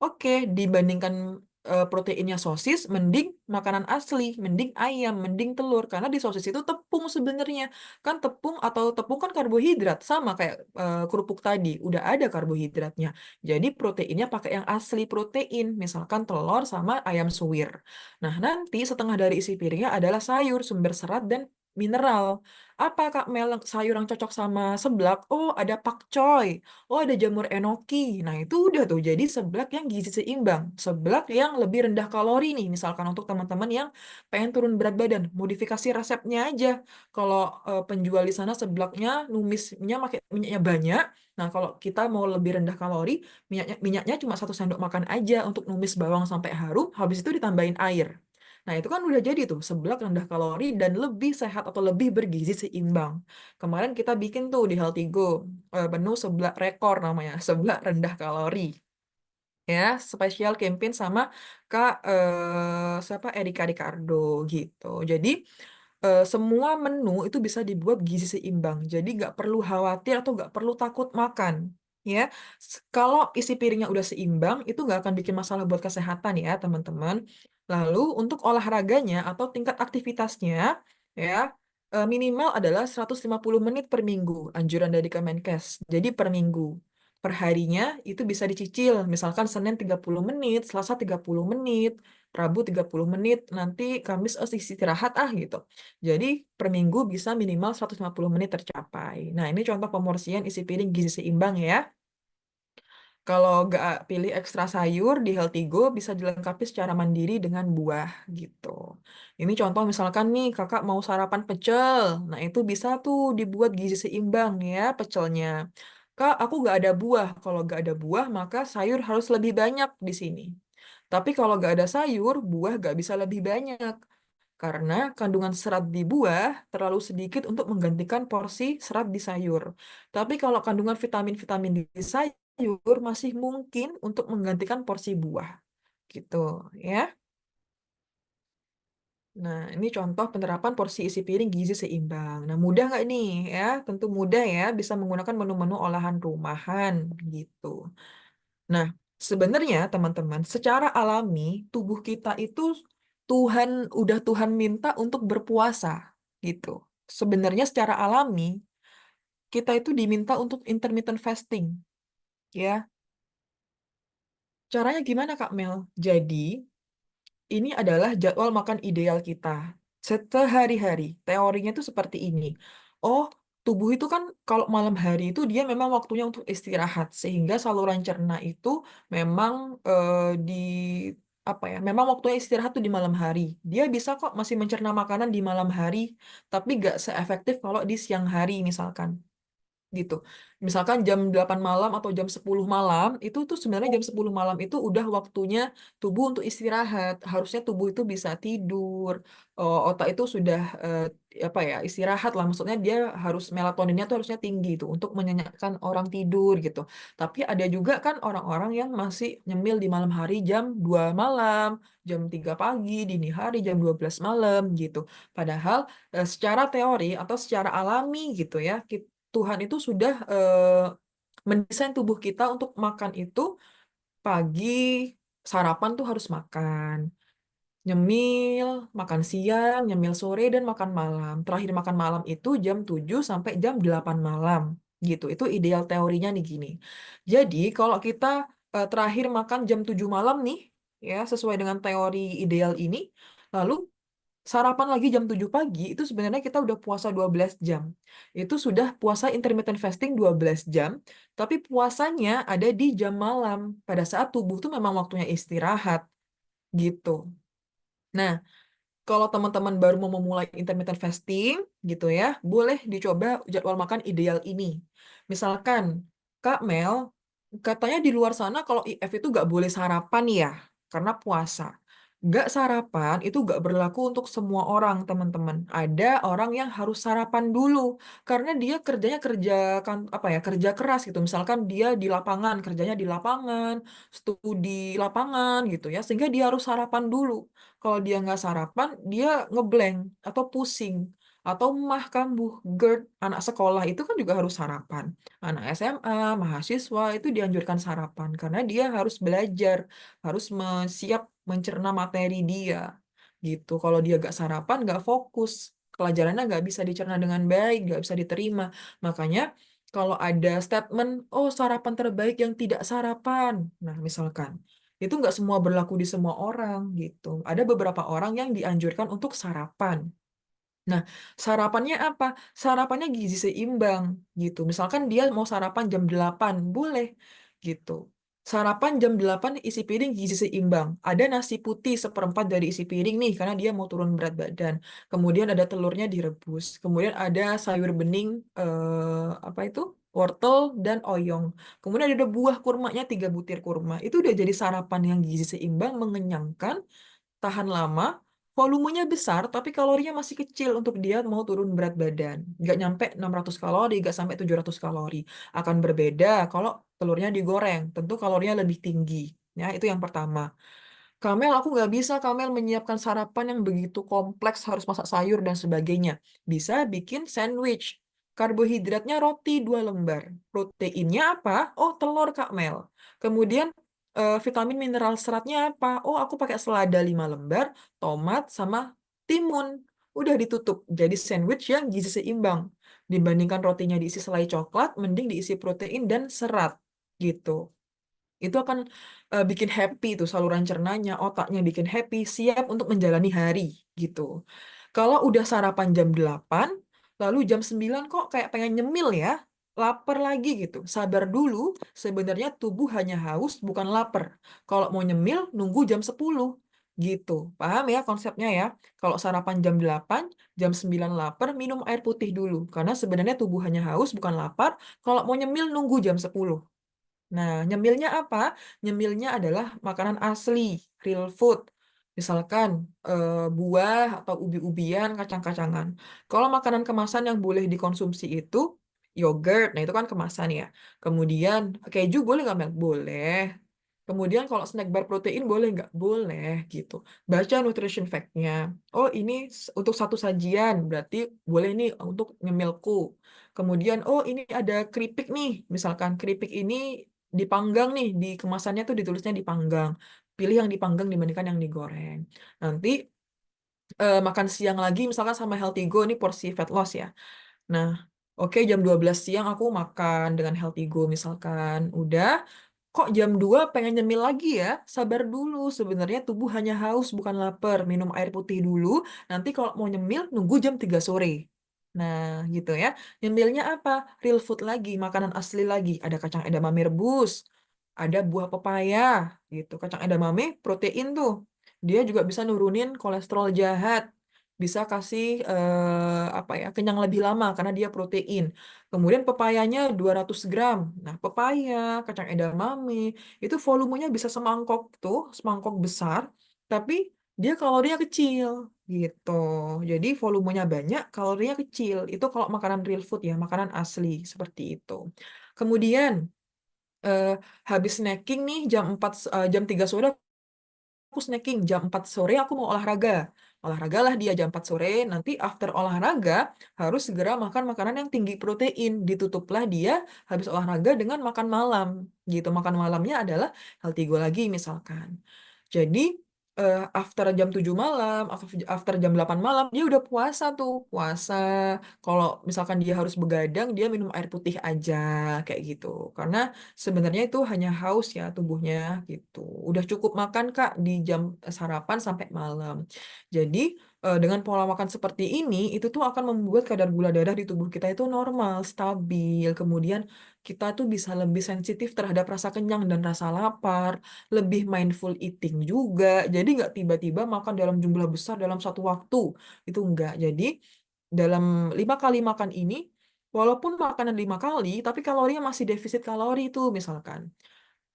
Oke, dibandingkan proteinnya sosis, mending makanan asli, mending ayam, mending telur. Karena di sosis itu tepung sebenarnya. Kan tepung kan karbohidrat, sama kayak kerupuk tadi, udah ada karbohidratnya. Jadi proteinnya pakai yang asli protein, misalkan telur sama ayam suwir. Nah, nanti setengah dari isi piringnya adalah sayur, sumber serat dan mineral. Apa Kak Mel sayur yang cocok sama seblak? Oh, ada pakcoy. Oh, ada jamur enoki. Nah, itu udah tuh. Jadi seblak yang gizi seimbang. Seblak yang lebih rendah kalori nih. Misalkan untuk teman-teman yang pengen turun berat badan. Modifikasi resepnya aja. Kalau penjual di sana seblaknya numisnya pakai minyaknya banyak. Nah, kalau kita mau lebih rendah kalori, minyaknya cuma 1 sendok makan aja untuk numis bawang sampai harum. Habis itu ditambahin air. Nah, itu kan udah jadi tuh seblak rendah kalori dan lebih sehat atau lebih bergizi seimbang. Kemarin kita bikin tuh di Healthy Go menu seblak rekor namanya, seblak rendah kalori. Ya, spesial campaign sama Kak siapa Erika Ricardo gitu. Jadi semua menu itu bisa dibuat gizi seimbang. Jadi nggak perlu khawatir atau nggak perlu takut makan. Ya, kalau isi piringnya udah seimbang, itu nggak akan bikin masalah buat kesehatan ya, teman-teman. Lalu untuk olahraganya atau tingkat aktivitasnya, ya minimal adalah 150 menit per minggu, anjuran dari Kemenkes. Jadi per minggu. Per harinya itu bisa dicicil, misalkan Senin 30 menit, Selasa 30 menit, Rabu 30 menit, nanti Kamis istirahat gitu. Jadi per minggu bisa minimal 150 menit tercapai. Nah, ini contoh pemorsian isi piring gizi seimbang ya. Kalau nggak pilih ekstra sayur di Healthy Go bisa dilengkapi secara mandiri dengan buah gitu. Ini contoh misalkan nih kakak mau sarapan pecel. Nah itu bisa tuh dibuat gizi seimbang ya pecelnya. Kak, aku nggak ada buah. Kalau nggak ada buah maka sayur harus lebih banyak di sini. Tapi kalau nggak ada sayur, buah nggak bisa lebih banyak. Karena kandungan serat di buah terlalu sedikit untuk menggantikan porsi serat di sayur. Tapi kalau kandungan vitamin-vitamin di sayur masih mungkin untuk menggantikan porsi buah. Gitu ya. Nah, ini contoh penerapan porsi isi piring gizi seimbang. Nah, mudah nggak nih ya? Tentu mudah ya, bisa menggunakan menu-menu olahan rumahan gitu. Nah, sebenarnya teman-teman, secara alami tubuh kita itu Tuhan Tuhan minta untuk berpuasa gitu. Sebenarnya secara alami kita itu diminta untuk intermittent fasting, ya. Caranya gimana Kak Mel? Jadi, ini adalah jadwal makan ideal kita. Sehari-hari, teorinya itu seperti ini. Oh, tubuh itu kan kalau malam hari itu dia memang waktunya untuk istirahat, sehingga saluran cerna itu memang di apa ya, memang waktunya istirahat tuh di malam hari. Dia bisa kok masih mencerna makanan di malam hari, tapi nggak seefektif kalau di siang hari misalkan gitu. Misalkan jam 8 malam atau jam 10 malam, itu tuh sebenarnya jam 10 malam itu udah waktunya tubuh untuk istirahat. Harusnya tubuh itu bisa tidur, otak itu sudah apa ya, istirahat lah. Maksudnya dia harus melatoninnya tuh harusnya tinggi tuh untuk menyenyakkan orang tidur gitu. Tapi ada juga kan orang-orang yang masih nyemil di malam hari jam 2 malam, jam 3 pagi, dini hari jam 12 malam gitu. Padahal secara teori atau secara alami gitu ya, Tuhan itu sudah mendesain tubuh kita untuk makan itu pagi, sarapan tuh harus makan, nyemil, makan siang, nyemil sore, dan makan malam. Terakhir makan malam itu jam 7 sampai jam 8 malam gitu. Itu ideal teorinya nih gini. Jadi kalau kita terakhir makan jam 7 malam nih, ya sesuai dengan teori ideal ini, lalu sarapan lagi jam 7 pagi, itu sebenarnya kita udah puasa 12 jam. Itu sudah puasa intermittent fasting 12 jam, tapi puasanya ada di jam malam, pada saat tubuh tuh memang waktunya istirahat, gitu. Nah, kalau teman-teman baru mau memulai intermittent fasting, gitu ya, boleh dicoba jadwal makan ideal ini. Misalkan, Kak Mel, katanya di luar sana kalau IF itu nggak boleh sarapan ya, karena puasa. Nggak sarapan itu nggak berlaku untuk semua orang, teman-teman. Ada orang yang harus sarapan dulu, karena dia kerjanya kerja kan apa ya, kerja keras gitu. Misalkan dia di lapangan, kerjanya di lapangan, studi lapangan gitu ya, sehingga dia harus sarapan dulu. Kalau dia nggak sarapan, dia ngeblank atau pusing atau mah kambuh, GERD. Anak sekolah itu kan juga harus sarapan. Anak SMA, mahasiswa itu dianjurkan sarapan karena dia harus belajar, harus siap mencerna materi dia. Gitu. Kalau dia nggak sarapan, nggak fokus. Pelajarannya nggak bisa dicerna dengan baik, nggak bisa diterima. Makanya kalau ada statement, oh sarapan terbaik yang tidak sarapan. Nah, misalkan itu nggak semua berlaku di semua orang gitu. Ada beberapa orang yang dianjurkan untuk sarapan. Nah, sarapannya apa? Sarapannya gizi seimbang gitu. Misalkan dia mau sarapan jam 8, boleh gitu. Sarapan jam 8 isi piring gizi seimbang. Ada nasi putih seperempat dari isi piring nih karena dia mau turun berat badan. Kemudian ada telurnya direbus. Kemudian ada sayur bening apa itu? Wortel dan oyong. Kemudian ada buah kurmanya 3 butir kurma. Itu udah jadi sarapan yang gizi seimbang, mengenyangkan, tahan lama, volumenya besar, tapi kalorinya masih kecil untuk dia mau turun berat badan. Nggak nyampe 600 kalori, nggak sampai 700 kalori. Akan berbeda kalau telurnya digoreng, tentu kalorinya lebih tinggi. Ya, itu yang pertama. Kamel, aku nggak bisa Kamel menyiapkan sarapan yang begitu kompleks, harus masak sayur dan sebagainya. Bisa bikin sandwich. Karbohidratnya roti 2 lembar. Proteinnya apa? Oh, telur Kak Mel. Kemudian vitamin mineral seratnya apa? Oh, aku pakai selada 5 lembar, tomat, sama timun. Udah ditutup. Jadi sandwich yang gizi seimbang. Dibandingkan rotinya diisi selai coklat, mending diisi protein dan serat. Gitu. Itu akan bikin happy tuh saluran cernanya, otaknya bikin happy, siap untuk menjalani hari gitu. Kalau udah sarapan jam 8, lalu jam 9 kok kayak pengen nyemil ya, lapar lagi gitu. Sabar dulu, sebenarnya tubuh hanya haus bukan lapar. Kalau mau nyemil nunggu jam 10 gitu. Paham ya konsepnya ya? Kalau sarapan jam 8, jam 9 lapar, minum air putih dulu. Karena sebenarnya tubuh hanya haus bukan lapar. Kalau mau nyemil nunggu jam 10. Nah, nyemilnya apa? Nyemilnya adalah makanan asli, real food. Misalkan buah atau ubi-ubian, kacang-kacangan. Kalau makanan kemasan yang boleh dikonsumsi itu yogurt, nah itu kan kemasan ya. Kemudian keju boleh nggak, Mel? Boleh. Kemudian kalau snack bar protein boleh nggak? Boleh gitu. Baca nutrition fact-nya. Oh ini untuk satu sajian, berarti boleh nih untuk nyemilku. Kemudian, oh ini ada keripik nih. Misalkan keripik ini dipanggang nih, di kemasannya tuh ditulisnya dipanggang. Pilih yang dipanggang dibandingkan yang digoreng. Nanti makan siang lagi misalkan sama Healthy Go, ini porsi fat loss ya. Nah, oke jam 12 siang aku makan dengan Healthy Go misalkan. Udah, kok jam 2 pengen nyemil lagi ya? Sabar dulu, sebenarnya tubuh hanya haus bukan lapar. Minum air putih dulu, nanti kalau mau nyemil nunggu jam 3 sore. Nah, gitu ya. Nyemilnya apa? Real food lagi, makanan asli lagi. Ada kacang edamame rebus, ada buah pepaya, gitu. Kacang edamame protein tuh. Dia juga bisa nurunin kolesterol jahat. Bisa kasih apa ya, kenyang lebih lama karena dia protein. Kemudian pepayanya 200 gram. Nah, pepaya, kacang edamame, itu volumenya bisa semangkok tuh, semangkok besar, tapi dia kalorinya kecil gitu. Jadi volumenya banyak, kalorinya kecil. Itu kalau makanan real food ya, makanan asli seperti itu. Kemudian eh, habis snacking nih jam 3 sore aku snacking, jam 4 sore aku mau olahraga. Olahraga lah dia jam 4 sore, nanti after olahraga harus segera makan makanan yang tinggi protein. Ditutuplah dia habis olahraga dengan makan malam. Gitu, makan malamnya adalah healthy goal lagi misalkan. Jadi after jam 7 malam, after jam 8 malam, dia udah puasa tuh. Puasa, kalau misalkan dia harus begadang, dia minum air putih aja, kayak gitu. Karena sebenarnya itu hanya haus ya tubuhnya gitu. Udah cukup makan Kak di jam sarapan sampai malam. Jadi dengan pola makan seperti ini itu tuh akan membuat kadar gula darah di tubuh kita itu normal, stabil. Kemudian kita tuh bisa lebih sensitif terhadap rasa kenyang dan rasa lapar, lebih mindful eating juga. Jadi nggak tiba-tiba makan dalam jumlah besar dalam satu waktu. Itu enggak. Jadi dalam 5 kali makan ini walaupun makanan 5 kali, tapi kalorinya masih defisit kalori itu misalkan.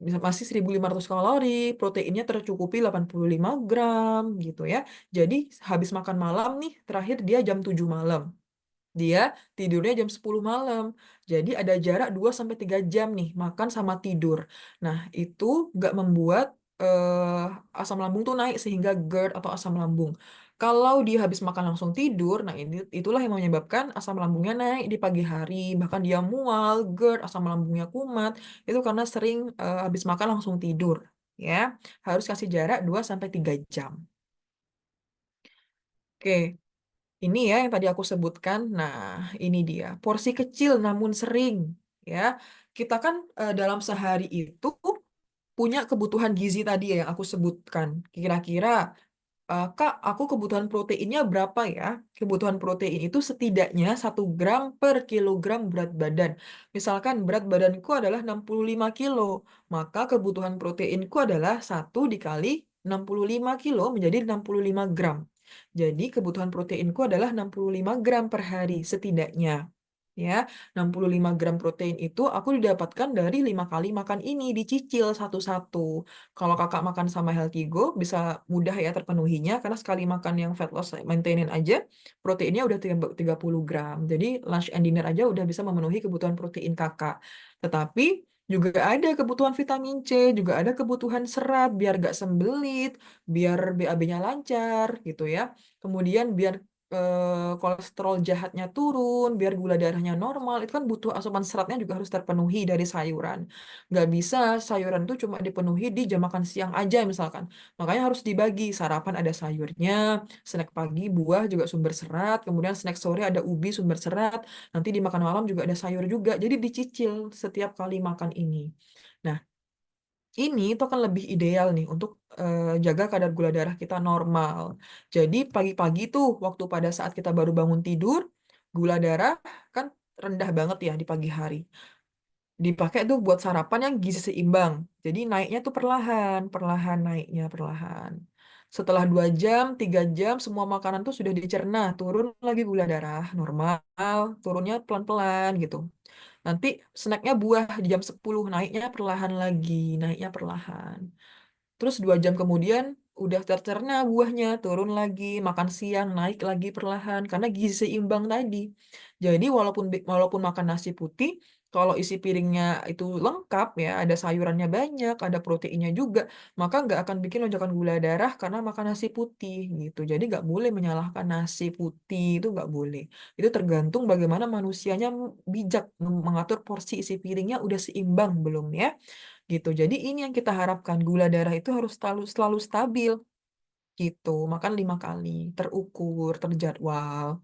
Masih 1.500 kalori, proteinnya tercukupi 85 gram gitu ya. Jadi habis makan malam nih, terakhir dia jam 7 malam. Dia tidurnya jam 10 malam. Jadi ada jarak 2 sampai 3 jam nih, makan sama tidur. Nah, itu nggak membuat asam lambung tuh naik sehingga GERD atau asam lambung. Kalau dia habis makan langsung tidur, nah itulah yang menyebabkan asam lambungnya naik di pagi hari, bahkan dia mual, GERD, asam lambungnya kumat, itu karena sering habis makan langsung tidur. Ya, harus kasih jarak 2 sampai 3 jam. Oke, ini ya yang tadi aku sebutkan. Nah, ini dia. Porsi kecil namun sering. Ya, kita kan dalam sehari itu punya kebutuhan gizi tadi ya yang aku sebutkan. Kira-kira, Kak, aku kebutuhan proteinnya berapa ya? Kebutuhan protein itu setidaknya 1 gram per kilogram berat badan. Misalkan berat badanku adalah 65 kilo, maka kebutuhan proteinku adalah 1 dikali 65 kilo menjadi 65 gram. Jadi kebutuhan proteinku adalah 65 gram per hari setidaknya. Ya, 65 gram protein itu aku didapatkan dari 5 kali makan ini, dicicil satu-satu. Kalau kakak makan sama Healthy Go, bisa mudah ya terpenuhinya, karena sekali makan yang fat loss maintainin aja, proteinnya udah 30 gram. Jadi lunch and dinner aja udah bisa memenuhi kebutuhan protein kakak. Tetapi juga ada kebutuhan vitamin C, juga ada kebutuhan serat, biar gak sembelit, biar BAB-nya lancar, gitu ya. Kemudian biar kolesterol jahatnya turun, biar gula darahnya normal, itu kan butuh asupan seratnya juga harus terpenuhi dari sayuran. Nggak bisa sayuran itu cuma dipenuhi di jam makan siang aja misalkan. Makanya harus dibagi, sarapan ada sayurnya, snack pagi buah juga sumber serat, kemudian snack sore ada ubi sumber serat, nanti di makan malam juga ada sayur juga, jadi dicicil setiap kali makan ini. Nah, ini itu akan lebih ideal nih untuk jaga kadar gula darah kita normal. Jadi pagi-pagi tuh waktu pada saat kita baru bangun tidur, gula darah kan rendah banget ya di pagi hari. Dipakai tuh buat sarapan yang gizi seimbang. Jadi naiknya tuh perlahan, perlahan naiknya perlahan. Setelah 2 jam, 3 jam, semua makanan tuh sudah dicerna, turun lagi gula darah normal, turunnya pelan-pelan gitu. Nanti snacknya buah di jam 10 naiknya perlahan lagi, naiknya perlahan. Terus 2 jam kemudian udah tercerna buahnya, turun lagi, makan siang naik lagi perlahan karena gizi seimbang tadi. Jadi walaupun makan nasi putih, kalau isi piringnya itu lengkap ya, ada sayurannya banyak, ada proteinnya juga, maka nggak akan bikin lonjakan gula darah karena makan nasi putih gitu. Jadi nggak boleh menyalahkan nasi putih, itu nggak boleh. Itu tergantung bagaimana manusianya bijak mengatur porsi isi piringnya udah seimbang belum ya gitu. Jadi ini yang kita harapkan, gula darah itu harus selalu selalu stabil gitu. Makan 5 kali, terukur, terjadwal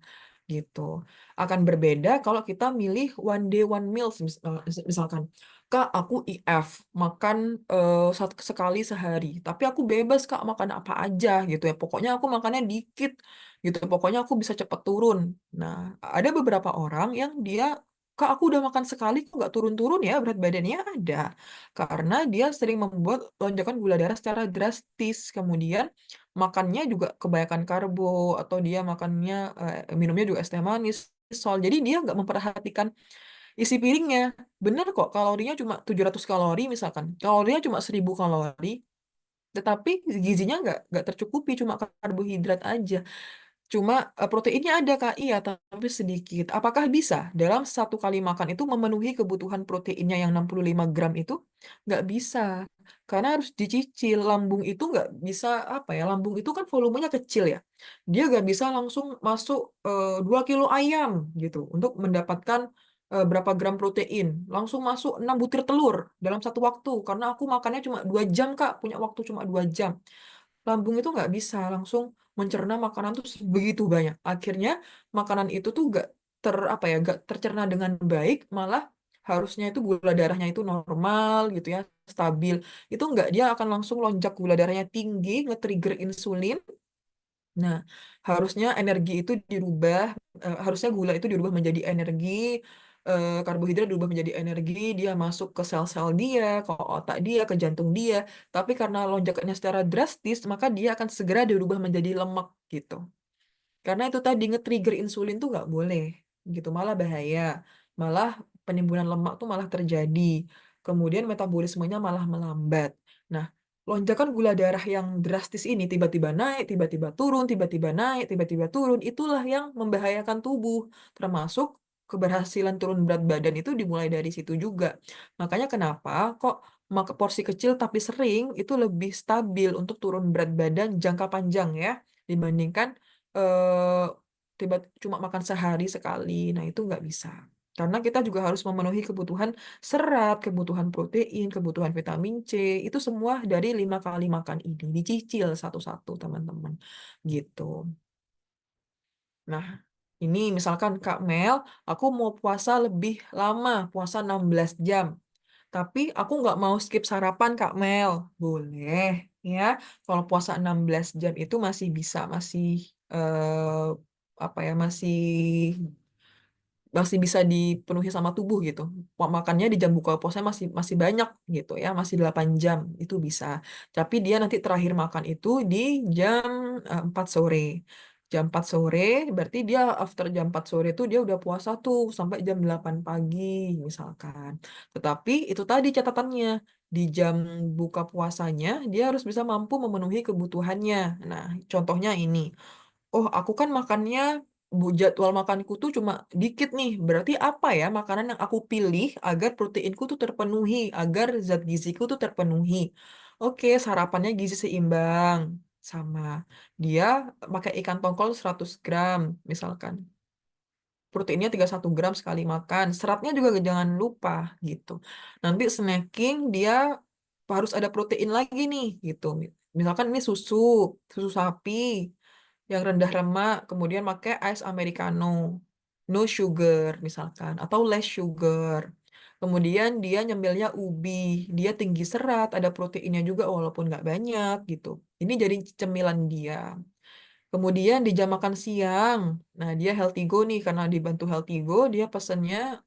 gitu. Akan berbeda kalau kita milih one day one meals misalkan. Kak, aku IF makan sekali sehari, tapi aku bebas Kak makan apa aja gitu ya. Pokoknya aku makannya dikit gitu. Pokoknya aku bisa cepat turun. Nah, ada beberapa orang yang dia, Kak, aku udah makan sekali kok nggak turun-turun ya berat badannya. Ada. Karena dia sering membuat lonjakan gula darah secara drastis. Kemudian makannya juga kebanyakan karbo, atau dia makannya, minumnya juga es teh manis, sol. Jadi dia nggak memperhatikan isi piringnya. Bener kok, kalorinya cuma 700 kalori misalkan. Kalorinya cuma 1000 kalori, tetapi gizinya nggak tercukupi, cuma karbohidrat aja. Cuma proteinnya ada, Kak, iya, tapi sedikit. Apakah bisa dalam satu kali makan itu memenuhi kebutuhan proteinnya yang 65 gram itu? Nggak bisa, karena harus dicicil. Lambung itu nggak bisa, apa ya, lambung itu kan volumenya kecil ya. Dia nggak bisa langsung masuk 2 kilo ayam gitu untuk mendapatkan berapa gram protein. Langsung masuk 6 butir telur dalam satu waktu. Karena aku makannya cuma 2 jam, Kak, punya waktu cuma 2 jam. Lambung itu nggak bisa langsung mencerna makanan tuh begitu banyak. Akhirnya makanan itu tuh nggak apa ya, nggak tercerna dengan baik, malah harusnya itu gula darahnya itu normal gitu ya, stabil. Itu nggak, dia akan langsung lonjak gula darahnya tinggi, nge-trigger insulin. Nah, harusnya energi itu dirubah, harusnya gula itu dirubah menjadi energi, karbohidrat dirubah menjadi energi, dia masuk ke sel-sel dia, ke otak dia, ke jantung dia. Tapi karena lonjakannya secara drastis, maka dia akan segera dirubah menjadi lemak gitu. Karena itu tadi nge-trigger insulin tuh nggak boleh gitu, malah bahaya. Malah penimbunan lemak tuh malah terjadi. Kemudian metabolismenya malah melambat. Nah, lonjakan gula darah yang drastis ini tiba-tiba naik, tiba-tiba turun, tiba-tiba naik, tiba-tiba turun, itulah yang membahayakan tubuh. Termasuk keberhasilan turun berat badan itu dimulai dari situ juga. Makanya kenapa kok porsi kecil tapi sering itu lebih stabil untuk turun berat badan jangka panjang ya, dibandingkan eh tiba cuma makan sehari sekali. Nah, itu nggak bisa. Karena kita juga harus memenuhi kebutuhan serat, kebutuhan protein, kebutuhan vitamin C. Itu semua dari 5 kali makan ini. Dicicil satu-satu, teman-teman. Gitu. Nah, ini misalkan Kak Mel, aku mau puasa lebih lama, puasa 16 jam. Tapi aku nggak mau skip sarapan, Kak Mel. Boleh, ya. Kalau puasa 16 jam itu masih bisa, masih apa ya, masih bisa dipenuhi sama tubuh gitu. Makannya di jam buka puasa masih masih banyak gitu ya, masih 8 jam itu bisa. Tapi dia nanti terakhir makan itu di jam 4 sore. Jam 4 sore berarti dia after jam 4 sore itu dia udah puasa tuh sampai jam 8 pagi misalkan. Tetapi itu tadi catatannya, di jam buka puasanya dia harus bisa mampu memenuhi kebutuhannya. Nah, contohnya ini. Oh, aku kan makannya, jadwal makanku tuh cuma dikit nih. Berarti apa ya makanan yang aku pilih agar proteinku tuh terpenuhi, agar zat giziku tuh terpenuhi. Oke, sarapannya gizi seimbang. Sama. Dia pakai ikan tongkol 100 gram, misalkan. Proteinnya 31 gram sekali makan. Seratnya juga jangan lupa, gitu. Nanti snacking dia harus ada protein lagi nih, gitu. Misalkan ini susu, susu sapi yang rendah lemak, kemudian pakai ice americano, no sugar misalkan, atau less sugar. Kemudian dia nyemilnya ubi, dia tinggi serat, ada proteinnya juga walaupun nggak banyak gitu. Ini jadi cemilan dia. Kemudian di jam makan siang, nah dia Healthy Go nih, karena dibantu Healthy Go, dia pesennya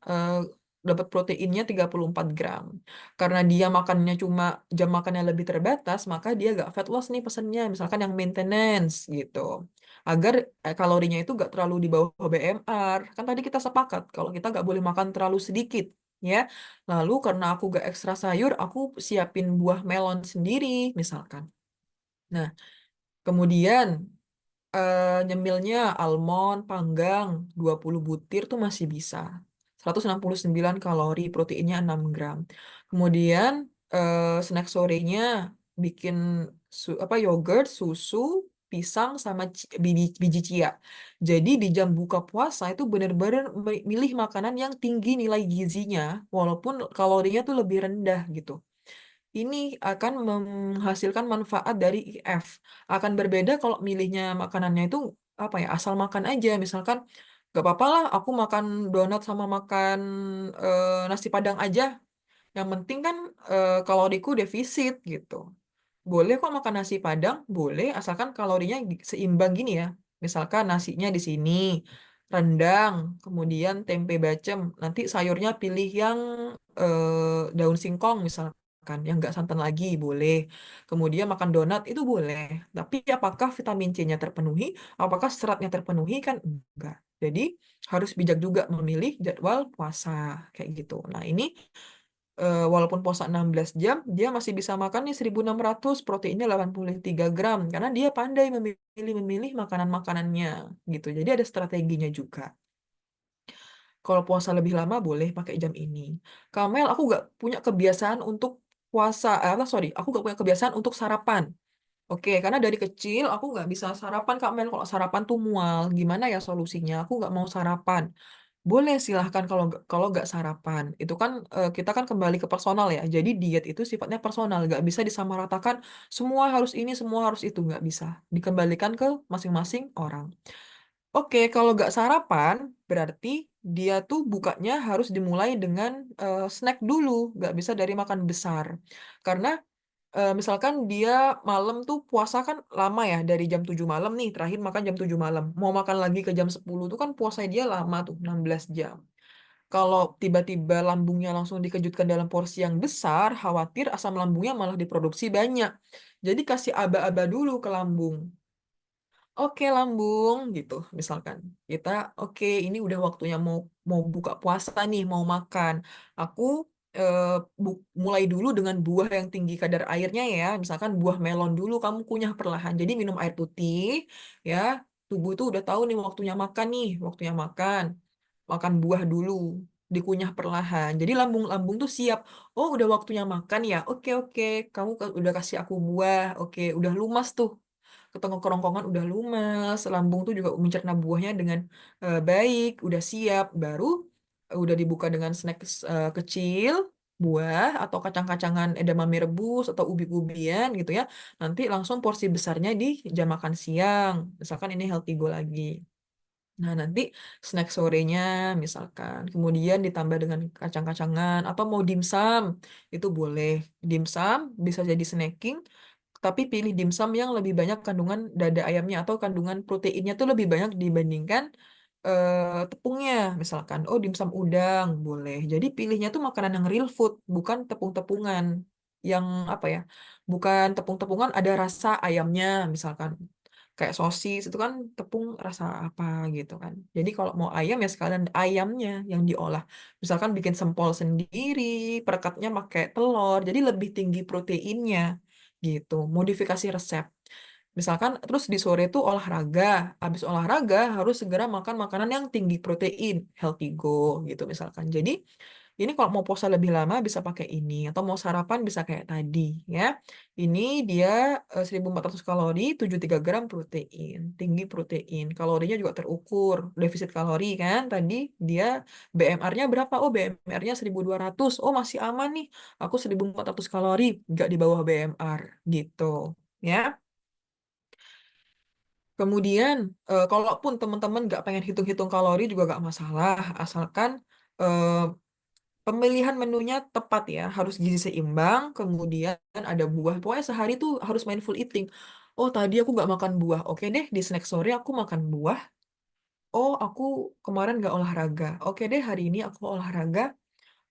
dapat proteinnya 34 gram. Karena dia makannya cuma jam makannya lebih terbatas, maka dia gak fat loss nih pesennya, misalkan yang maintenance gitu. Agar kalorinya itu gak terlalu di bawah BMR. Kan tadi kita sepakat, kalau kita gak boleh makan terlalu sedikit. Ya, lalu karena aku gak ekstra sayur, aku siapin buah melon sendiri, misalkan. Nah, kemudian nyemilnya almond panggang 20 butir tuh masih bisa. 169 kalori, proteinnya 6 gram. Kemudian snack sorenya bikin apa, yogurt, susu, pisang sama biji, biji chia. Jadi di jam buka puasa itu benar-benar milih makanan yang tinggi nilai gizinya walaupun kalorinya tuh lebih rendah gitu. Ini akan menghasilkan manfaat dari IF. Akan berbeda kalau milihnya makanannya itu apa ya, asal makan aja. Misalkan gak apa-apa lah aku makan donat sama makan nasi Padang aja. Yang penting kan kaloriku defisit gitu. Boleh kok makan nasi Padang, boleh asalkan kalorinya seimbang gini ya. Misalkan nasinya di sini, rendang, kemudian tempe bacem. Nanti sayurnya pilih yang daun singkong misalkan, yang nggak santan lagi, boleh. Kemudian makan donat itu boleh. Tapi apakah vitamin C-nya terpenuhi? Apakah seratnya terpenuhi? Kan enggak. Jadi harus bijak juga memilih jadwal puasa kayak gitu. Nah, ini walaupun puasa 16 jam, dia masih bisa makan nih 1.600, proteinnya 83 gram, karena dia pandai memilih makanan-makanannya gitu. Jadi ada strateginya juga. Kalau puasa lebih lama boleh pakai jam ini. Kamel, aku nggak punya kebiasaan untuk puasa, sorry, aku nggak punya kebiasaan untuk sarapan. Oke, karena dari kecil aku nggak bisa sarapan, Kak Mel. Kalau sarapan tuh mual. Gimana ya solusinya? Aku nggak mau sarapan. Boleh silahkan kalau nggak sarapan. Itu kan kita kan kembali ke personal ya. Jadi diet itu sifatnya personal, nggak bisa disamaratakan semua harus ini, semua harus itu, nggak bisa. Dikembalikan ke masing-masing orang. Oke, kalau nggak sarapan berarti dia tuh bukanya harus dimulai dengan snack dulu, nggak bisa dari makan besar. Karena misalkan dia malam tuh puasa kan lama ya, dari jam 7 malam nih, terakhir makan jam 7 malam. Mau makan lagi ke jam 10 tuh kan puasa dia lama tuh, 16 jam. Kalau tiba-tiba lambungnya langsung dikejutkan dalam porsi yang besar, khawatir asam lambungnya malah diproduksi banyak. Jadi kasih aba-aba dulu ke lambung. Oke lambung gitu misalkan kita oke ini udah waktunya mau mau buka puasa nih mau makan aku eh, mulai dulu dengan buah yang tinggi kadar airnya ya misalkan buah melon dulu kamu kunyah perlahan jadi minum air putih ya tubuh itu udah tahu nih waktunya makan makan buah dulu dikunyah perlahan jadi lambung-lambung tuh siap oh udah waktunya makan ya oke oke kamu udah kasih aku buah oke udah lumas tuh ketemu kerongkongan udah lumas, lambung tuh juga mencerna buahnya dengan baik, udah siap, baru udah dibuka dengan snack kecil, buah atau kacang-kacangan edamame rebus atau ubi-ubian gitu ya. Nanti langsung porsi besarnya di jam makan siang. Misalkan ini healthy go lagi. Nah, nanti snack sorenya misalkan, kemudian ditambah dengan kacang-kacangan atau mau dimsum, itu boleh. Dimsum bisa jadi snacking, tapi pilih dimsum yang lebih banyak kandungan dada ayamnya atau kandungan proteinnya tuh lebih banyak dibandingkan tepungnya. Misalkan, oh dimsum udang, boleh. Jadi pilihnya tuh makanan yang real food, bukan tepung-tepungan. Yang apa ya, bukan tepung-tepungan ada rasa ayamnya, misalkan kayak sosis itu kan tepung rasa apa gitu kan. Jadi kalau mau ayam ya sekalian ayamnya yang diolah. Misalkan bikin sempol sendiri, perekatnya pakai telur, jadi lebih tinggi proteinnya gitu. Modifikasi resep. Misalkan terus di sore itu olahraga, habis olahraga harus segera makan makanan yang tinggi protein, healthy go gitu misalkan. Jadi ini kalau mau puasa lebih lama bisa pakai ini atau mau sarapan bisa kayak tadi ya. Ini dia 1.400 kalori, 73 gram protein, tinggi protein. Kalorinya juga terukur, defisit kalori kan. Tadi dia BMR-nya berapa? Oh, BMR-nya 1.200. Oh, masih aman nih. Aku 1.400 kalori, nggak di bawah BMR gitu. Ya. Kemudian, kalaupun teman-teman nggak pengen hitung-hitung kalori juga nggak masalah, asalkan eh, pemilihan menunya tepat ya, harus gizi seimbang, kemudian ada buah. Pokoknya sehari tuh harus mindful eating. Oh, tadi aku nggak makan buah. Oke deh, di snack sore aku makan buah. Oh, aku kemarin nggak olahraga. Oke deh, hari ini aku olahraga.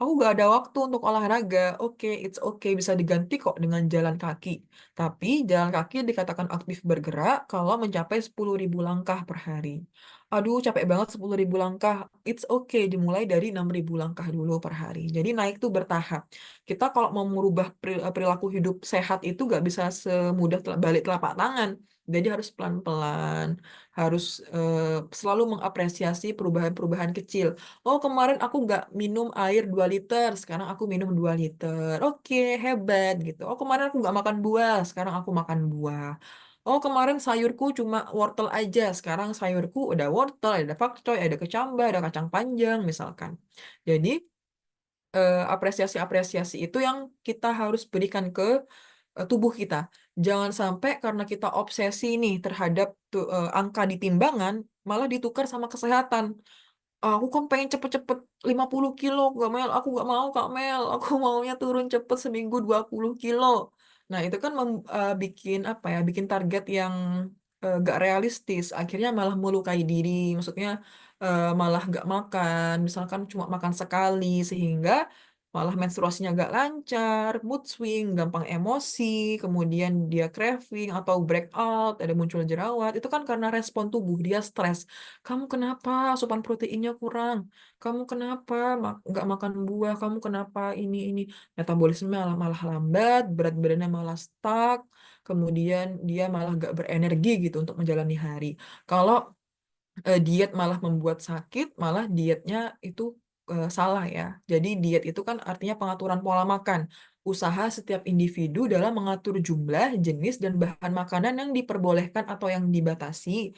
Aku gak ada waktu untuk olahraga. Oke, it's okay. Bisa diganti kok dengan jalan kaki. Tapi jalan kaki dikatakan aktif bergerak kalau mencapai 10.000 langkah per hari. Aduh, capek banget 10.000 langkah. It's okay. Dimulai dari 6.000 langkah dulu per hari. Jadi naik tuh bertahap. Kita kalau mau merubah perilaku hidup sehat itu gak bisa semudah balik telapak tangan. Jadi harus pelan-pelan. Harus selalu mengapresiasi perubahan-perubahan kecil. Oh, kemarin aku nggak minum air 2 liter, sekarang aku minum 2 liter. Oke, hebat gitu. Oh, kemarin aku nggak makan buah, sekarang aku makan buah. Oh, kemarin sayurku cuma wortel aja, sekarang sayurku udah wortel, ada pakcoy, ada kecambah, ada kacang panjang, misalkan. Jadi, apresiasi-apresiasi itu yang kita harus berikan ke tubuh kita. Jangan sampai karena kita obsesi nih terhadap angka di timbangan, malah ditukar sama kesehatan. Aku kan pengen cepet-cepet 50 kilo, gak Mel, aku gak mau Kak Mel, aku maunya turun cepet seminggu 20 kilo. Nah itu kan bikin apa ya, bikin target yang gak realistis, akhirnya malah melukai diri, maksudnya malah gak makan, misalkan cuma makan sekali, sehingga malah menstruasinya gak lancar, mood swing, gampang emosi, kemudian dia craving atau breakout, ada muncul jerawat, itu kan karena respon tubuh, dia stres. Kamu kenapa asupan proteinnya kurang? Kamu kenapa nggak makan buah? Kamu kenapa ini? Metabolisme malah malah lambat, berat badannya malah stuck, kemudian dia malah gak berenergi gitu untuk menjalani hari. Kalau diet malah membuat sakit, malah dietnya itu salah ya. Jadi diet itu kan artinya pengaturan pola makan. Usaha setiap individu dalam mengatur jumlah, jenis, dan bahan makanan yang diperbolehkan atau yang dibatasi.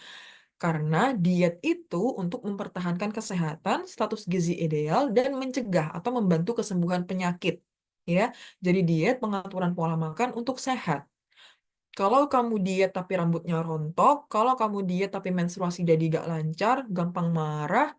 Karena diet itu untuk mempertahankan kesehatan, status gizi ideal, dan mencegah atau membantu kesembuhan penyakit. Ya, jadi diet pengaturan pola makan untuk sehat. Kalau kamu diet tapi rambutnya rontok, kalau kamu diet tapi menstruasi jadi gak lancar, gampang marah,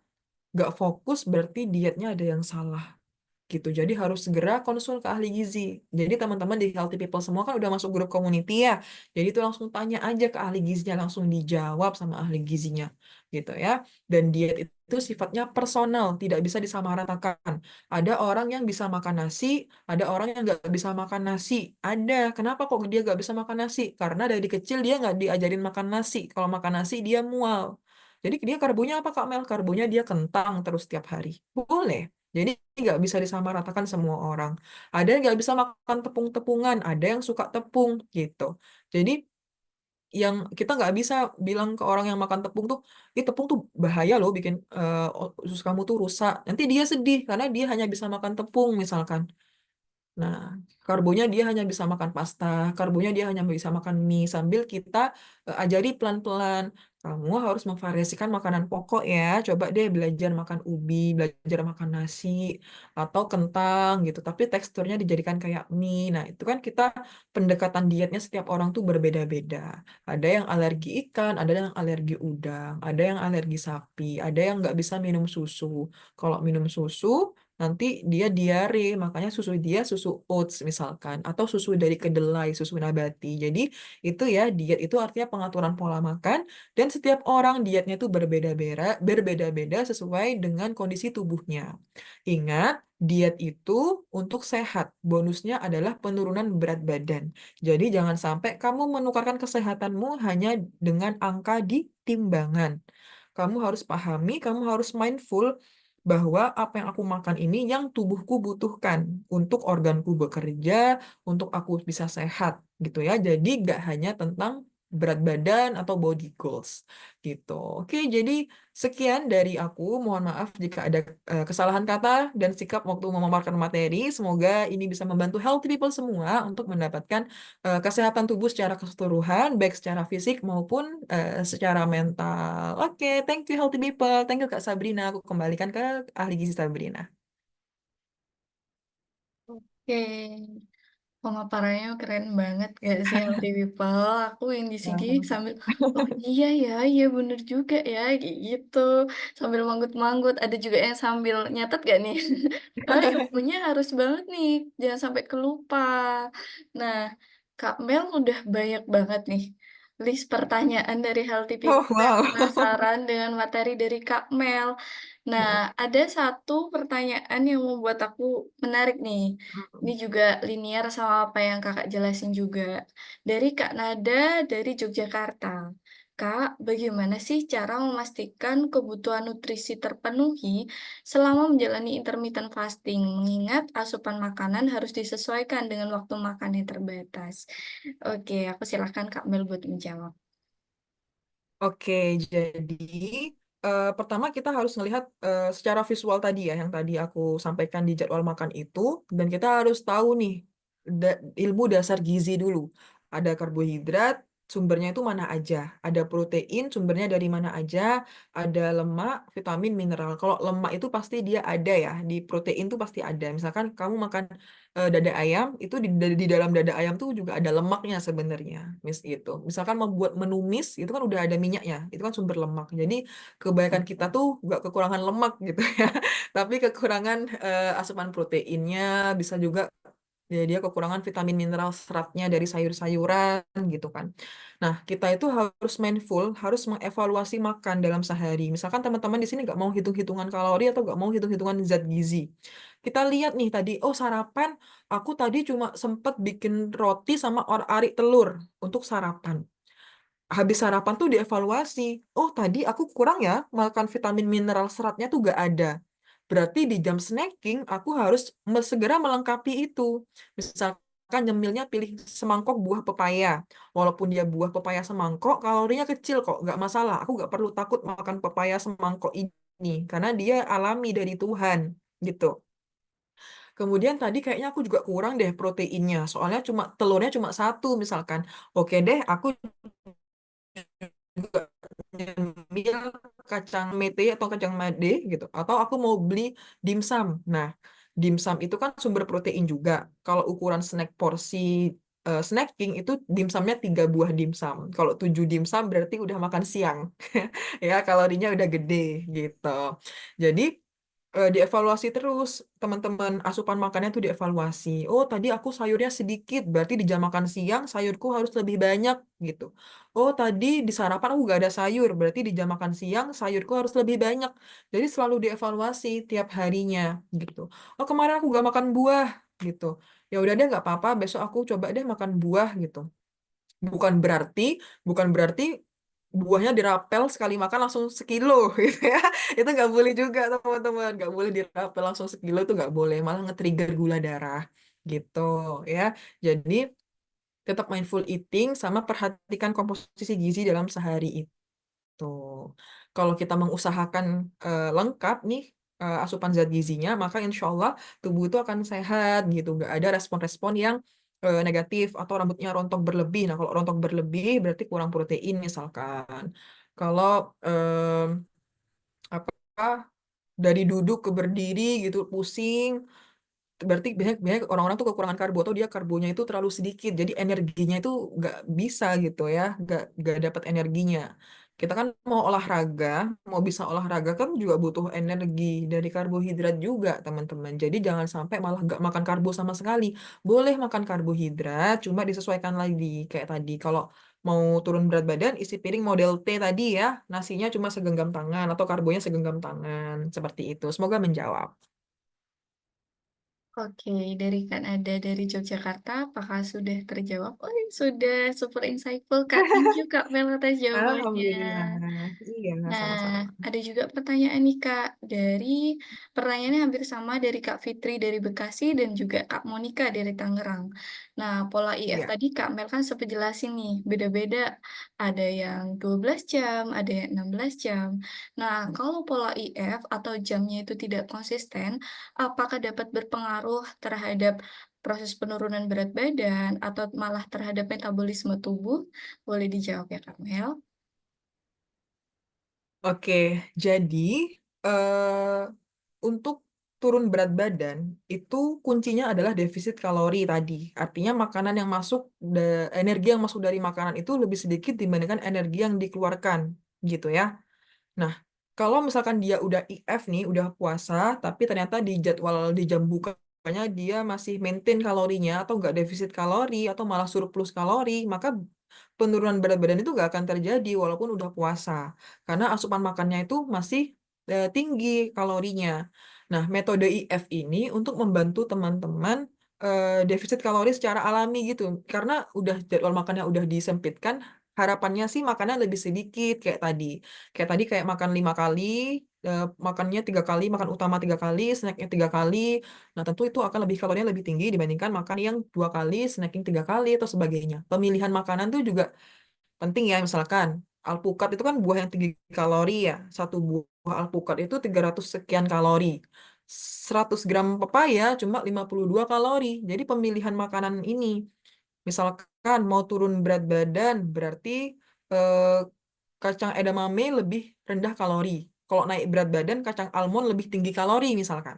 gak fokus, berarti dietnya ada yang salah gitu. Jadi harus segera konsul ke ahli gizi. Jadi teman-teman di Healthy People semua kan udah masuk grup community ya. Jadi itu langsung tanya aja ke ahli gizinya, langsung dijawab sama ahli gizinya gitu ya. Dan diet itu sifatnya personal, tidak bisa disamaratakan. Ada orang yang bisa makan nasi, ada orang yang nggak bisa makan nasi. Ada. Kenapa kok dia nggak bisa makan nasi? Karena dari kecil dia nggak diajarin makan nasi. Kalau makan nasi dia mual. Jadi dia karbonya apa Kak Mel? Karbonya dia kentang terus tiap hari. Boleh. Jadi nggak bisa disamaratakan semua orang. Ada yang nggak bisa makan tepung-tepungan, ada yang suka tepung gitu. Jadi yang kita nggak bisa bilang ke orang yang makan tepung tuh, tepung tuh bahaya loh, bikin usus kamu tuh rusak. Nanti dia sedih karena dia hanya bisa makan tepung misalkan. Nah, karbonya dia hanya bisa makan pasta, karbonya dia hanya bisa makan mie, sambil kita ajari pelan-pelan. Kamu harus memvariasikan makanan pokok ya. Coba deh belajar makan ubi, belajar makan nasi, atau kentang gitu. Tapi teksturnya dijadikan kayak mie. Nah, itu kan kita pendekatan dietnya setiap orang tuh berbeda-beda. Ada yang alergi ikan, ada yang alergi udang, ada yang alergi sapi, ada yang nggak bisa minum susu. Kalau minum susu, nanti dia diare, makanya susu dia susu oats misalkan, atau susu dari kedelai, susu nabati. Jadi itu ya, diet itu artinya pengaturan pola makan, dan setiap orang dietnya itu berbeda-beda sesuai dengan kondisi tubuhnya. Ingat, diet itu untuk sehat. Bonusnya adalah penurunan berat badan. Jadi jangan sampai kamu menukarkan kesehatanmu hanya dengan angka di timbangan. Kamu harus pahami, kamu harus mindful bahwa apa yang aku makan ini yang tubuhku butuhkan untuk organku bekerja, untuk aku bisa sehat gitu ya. Jadi gak hanya tentang berat badan atau body goals gitu. Oke, jadi sekian dari aku. Mohon maaf jika ada kesalahan kata dan sikap waktu memaparkan materi. Semoga ini bisa membantu healthy people semua untuk mendapatkan kesehatan tubuh secara keseluruhan, baik secara fisik maupun secara mental. Oke, thank you healthy people. Thank you Kak Sabrina. Aku kembalikan ke ahli gizi Sabrina. Oke. Pemaparannya keren banget gak sih Healthy People? Aku yang di sini sambil, oh iya ya, iya bener juga ya, kayak gitu. Sambil manggut-manggut, ada juga yang sambil nyatet gak nih? Karena ilmunya harus banget nih, jangan sampai kelupa. Nah, Kak Mel udah banyak banget nih list pertanyaan dari Healthy Oh, People yang wow. penasaran dengan materi dari Kak Mel. Nah, ada satu pertanyaan yang membuat aku menarik nih. Ini juga linear sama apa yang kakak jelasin juga. Dari Kak Nada dari Yogyakarta. Kak, bagaimana sih cara memastikan kebutuhan nutrisi terpenuhi selama menjalani intermittent fasting? Mengingat asupan makanan harus disesuaikan dengan waktu makan yang terbatas. Oke, aku silahkan Kak Mel buat menjawab. Oke, jadi pertama kita harus melihat secara visual tadi ya, yang tadi aku sampaikan di jadwal makan itu, dan kita harus tahu nih ilmu dasar gizi dulu. Ada karbohidrat, sumbernya itu mana aja. Ada protein, sumbernya dari mana aja. Ada lemak, vitamin, mineral. Kalau lemak itu pasti dia ada ya, di protein tuh pasti ada. Misalkan kamu makan dada ayam, itu di dalam dada ayam tuh juga ada lemaknya sebenarnya. Gitu. Misalkan membuat menumis, itu kan udah ada minyaknya. Itu kan sumber lemak. Jadi kebanyakan kita tuh gak kekurangan lemak gitu ya. Tapi kekurangan asupan proteinnya, bisa juga Dia kekurangan vitamin mineral seratnya dari sayur-sayuran gitu kan. Nah, kita itu harus mindful, harus mengevaluasi makan dalam sehari. Misalkan teman-teman di sini nggak mau hitung-hitungan kalori atau nggak mau hitung-hitungan zat gizi. Kita lihat nih tadi, oh sarapan, aku tadi cuma sempet bikin roti sama ari telur untuk sarapan. Habis sarapan tuh dievaluasi. Oh, tadi aku kurang ya makan vitamin mineral seratnya tuh gak ada. Berarti di jam snacking aku harus segera melengkapi itu. Misalkan nyemilnya pilih semangkok buah pepaya. Walaupun dia buah pepaya semangkok, kalorinya kecil kok, nggak masalah. Aku nggak perlu takut makan pepaya semangkok ini karena dia alami dari Tuhan gitu. Kemudian tadi kayaknya aku juga kurang deh proteinnya. Soalnya cuma telurnya cuma satu misalkan. Oke deh, aku juga nyemil kacang mete atau kacang made gitu, atau aku mau beli dimsum. Nah, dimsum itu kan sumber protein juga. Kalau ukuran snack porsi snacking itu dimsumnya 3 buah dimsum. Kalau 7 dimsum berarti udah makan siang. Ya, kalorinya udah gede gitu. Jadi dievaluasi terus teman-teman, asupan makannya tuh dievaluasi. Oh, tadi aku sayurnya sedikit, berarti di jam makan siang sayurku harus lebih banyak gitu. Oh, tadi di sarapan aku gak ada sayur, berarti di jam makan siang sayurku harus lebih banyak. Jadi selalu dievaluasi tiap harinya gitu. Oh, kemarin aku gak makan buah gitu. Ya udah deh, nggak apa-apa, besok aku coba deh makan buah gitu. Bukan berarti, bukan berarti buahnya dirapel sekali makan langsung sekilo gitu ya. Itu nggak boleh juga teman-teman, nggak boleh dirapel langsung sekilo, itu nggak boleh, malah nge-trigger gula darah gitu ya. Jadi tetap mindful eating sama perhatikan komposisi gizi dalam sehari itu. Kalau kita mengusahakan lengkap nih asupan zat gizinya, maka insya Allah tubuh itu akan sehat gitu. Nggak ada respon-respon yang negatif atau rambutnya rontok berlebih. Nah, kalau rontok berlebih berarti kurang protein misalkan. Kalau apa dari duduk ke berdiri gitu pusing, berarti banyak banyak orang-orang tuh kekurangan karbo atau dia karbonya itu terlalu sedikit, jadi energinya itu nggak bisa gitu ya, nggak dapat energinya. Kita kan mau olahraga, mau bisa olahraga kan juga butuh energi dari karbohidrat juga teman-teman. Jadi jangan sampai malah nggak makan karbo sama sekali. Boleh makan karbohidrat, cuma disesuaikan lagi kayak tadi. Kalau mau turun berat badan, isi piring model T tadi ya, nasinya cuma segenggam tangan atau karbonya segenggam tangan, seperti itu. Semoga menjawab. Oke, dari Kak Nada dari Yogyakarta, apakah sudah terjawab? Oh, sudah super insightful, Kak. Thank you, Kak Mel, atas jawabannya. Alhamdulillah. Iya, Nah, sama-sama. ada juga pertanyaan nih Kak, dari pertanyaannya hampir sama dari Kak Fitri dari Bekasi dan juga Kak Monika dari Tangerang. Nah, pola IF Iya. tadi Kak Mel kan sempat jelasin nih, beda-beda. Ada yang 12 jam, ada yang 16 jam. Nah, kalau pola IF atau jamnya itu tidak konsisten, apakah dapat berpengaruh terhadap proses penurunan berat badan atau malah terhadap metabolisme tubuh? Boleh dijawab ya Kak Mel? Oke, jadi eh, untuk turun berat badan itu kuncinya adalah defisit kalori tadi. Artinya makanan yang masuk, energi yang masuk dari makanan itu lebih sedikit dibandingkan energi yang dikeluarkan, gitu ya. Nah, kalau misalkan dia udah IF nih, udah puasa, tapi ternyata di jadwal di jam bukanya dia masih maintain kalorinya atau nggak defisit kalori atau malah surplus kalori, maka penurunan berat badan itu nggak akan terjadi walaupun udah puasa, karena asupan makannya itu masih tinggi kalorinya. Nah, metode IF ini untuk membantu teman-teman defisit kalori secara alami gitu, karena udah jadwal makannya udah disempitkan. Harapannya sih makannya lebih sedikit kayak makan 5 kali, makannya 3 kali, makan utama 3 kali, snacknya 3 kali. Nah, tentu itu akan lebih kalorinya lebih tinggi dibandingkan makan yang 2 kali, snacking 3 kali atau sebagainya. Pemilihan makanan tuh juga penting ya. Misalkan alpukat itu kan buah yang tinggi kalori ya. Satu buah alpukat itu 300 sekian kalori. 100 gram pepaya cuma 52 kalori. Jadi pemilihan makanan ini, misalkan mau turun berat badan, berarti eh, kacang edamame lebih rendah kalori. Kalau naik berat badan, kacang almond lebih tinggi kalori misalkan.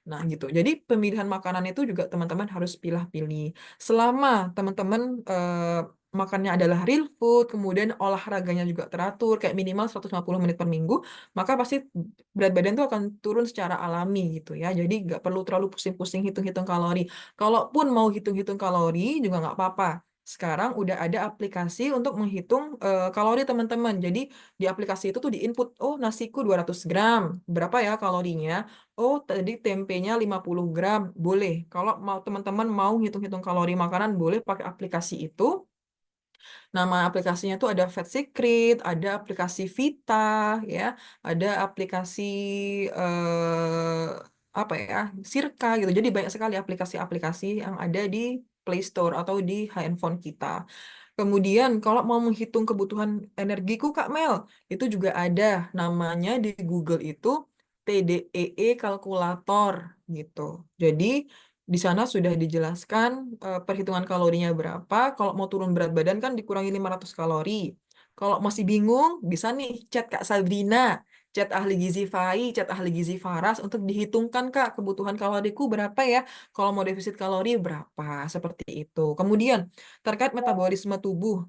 Nah, gitu. Jadi pemilihan makanan itu juga teman-teman harus pilih-pilih. Selama teman-teman makannya adalah real food, kemudian olahraganya juga teratur, kayak minimal 150 menit per minggu, maka pasti berat badan tuh akan turun secara alami gitu ya. Jadi nggak perlu terlalu pusing-pusing hitung-hitung kalori. Kalaupun mau hitung-hitung kalori juga nggak apa-apa. Sekarang udah ada aplikasi untuk menghitung kalori teman-teman. Jadi di aplikasi itu tuh di input, oh nasiku 200 gram, berapa ya kalorinya? Oh tadi tempenya 50 gram, boleh. Kalau mau teman-teman mau hitung-hitung kalori makanan, boleh pakai aplikasi itu. Nama aplikasinya tuh ada Fat Secret, ada aplikasi Vita, ya, ada aplikasi eh apa ya, Sirka gitu. Jadi banyak sekali aplikasi-aplikasi yang ada di Play Store atau di handphone kita. Kemudian kalau mau menghitung kebutuhan energiku Kak Mel, itu juga ada namanya di Google itu TDEE kalkulator gitu. Jadi di sana sudah dijelaskan perhitungan kalorinya berapa. Kalau mau turun berat badan kan dikurangi 500 kalori. Kalau masih bingung, bisa nih chat Kak Sabrina, chat ahli gizi Fai, chat ahli gizi Faras untuk dihitungkan Kak kebutuhan kaloriku berapa ya. Kalau mau defisit kalori berapa, seperti itu. Kemudian terkait metabolisme tubuh.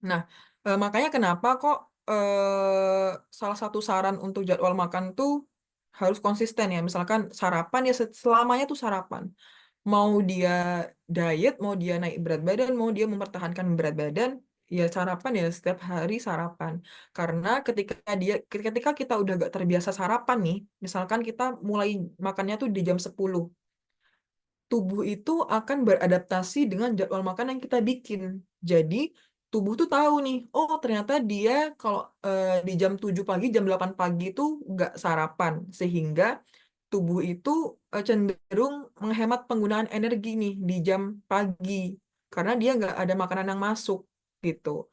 Nah, makanya kenapa kok salah satu saran untuk jadwal makan tuh harus konsisten ya. Misalkan sarapan ya selamanya tuh sarapan. Mau dia diet, mau dia naik berat badan, mau dia mempertahankan berat badan, ya sarapan ya setiap hari sarapan. Karena ketika kita udah gak terbiasa sarapan nih, misalkan kita mulai makannya tuh di jam 10, tubuh itu akan beradaptasi dengan jadwal makan yang kita bikin. Jadi, tubuh tuh tahu nih, oh ternyata dia kalau di jam 7 pagi, jam 8 pagi itu nggak sarapan. Sehingga tubuh itu cenderung menghemat penggunaan energi nih di jam pagi. Karena dia nggak ada makanan yang masuk gitu.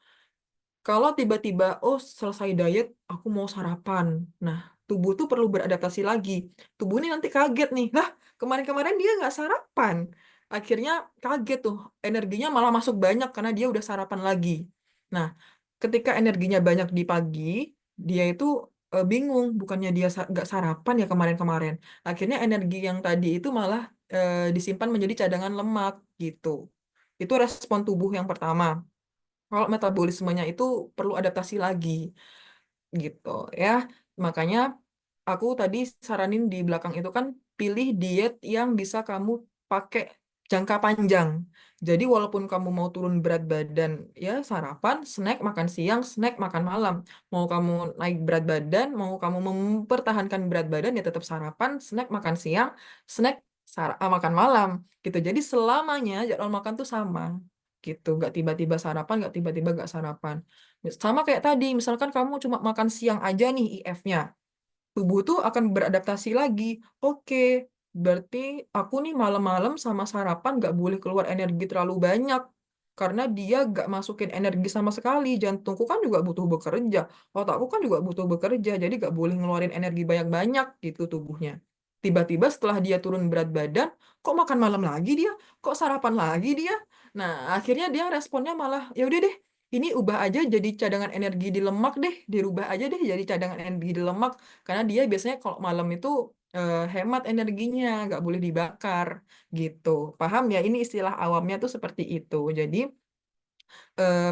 Kalau tiba-tiba, oh selesai diet, aku mau sarapan. Nah, tubuh tuh perlu beradaptasi lagi. Tubuh ini nanti kaget nih, lah kemarin-kemarin dia nggak sarapan. Akhirnya kaget tuh, energinya malah masuk banyak karena dia udah sarapan lagi. Nah, ketika energinya banyak di pagi, dia itu bingung, bukannya dia nggak sarapan ya kemarin-kemarin. Akhirnya energi yang tadi itu malah disimpan menjadi cadangan lemak gitu. Itu respon tubuh yang pertama. Kalau metabolismenya itu perlu adaptasi lagi gitu ya. Makanya aku tadi saranin di belakang itu kan pilih diet yang bisa kamu pakai jangka panjang. Jadi walaupun kamu mau turun berat badan, ya sarapan, snack, makan siang, snack, makan malam. Mau kamu naik berat badan, mau kamu mempertahankan berat badan, ya tetap sarapan, snack, makan siang, snack, makan malam. Gitu. Jadi selamanya jadwal makan tuh sama. Gitu. Nggak tiba-tiba sarapan, nggak tiba-tiba nggak sarapan. Sama kayak tadi, misalkan kamu cuma makan siang aja nih IF-nya, tubuh tuh akan beradaptasi lagi. Oke, berarti aku nih malam-malam sama sarapan nggak boleh keluar energi terlalu banyak. Karena dia nggak masukin energi sama sekali. Jantungku kan juga butuh bekerja. Otakku kan juga butuh bekerja. Jadi nggak boleh ngeluarin energi banyak-banyak gitu tubuhnya. Tiba-tiba setelah dia turun berat badan, kok makan malam lagi dia? Kok sarapan lagi dia? Nah, akhirnya dia responnya malah, ya udah deh, ini ubah aja jadi cadangan energi di lemak deh, dirubah aja deh jadi cadangan energi di lemak. Karena dia biasanya kalau malam itu hemat energinya, nggak boleh dibakar gitu. Paham ya? Ini istilah awamnya tuh seperti itu. Jadi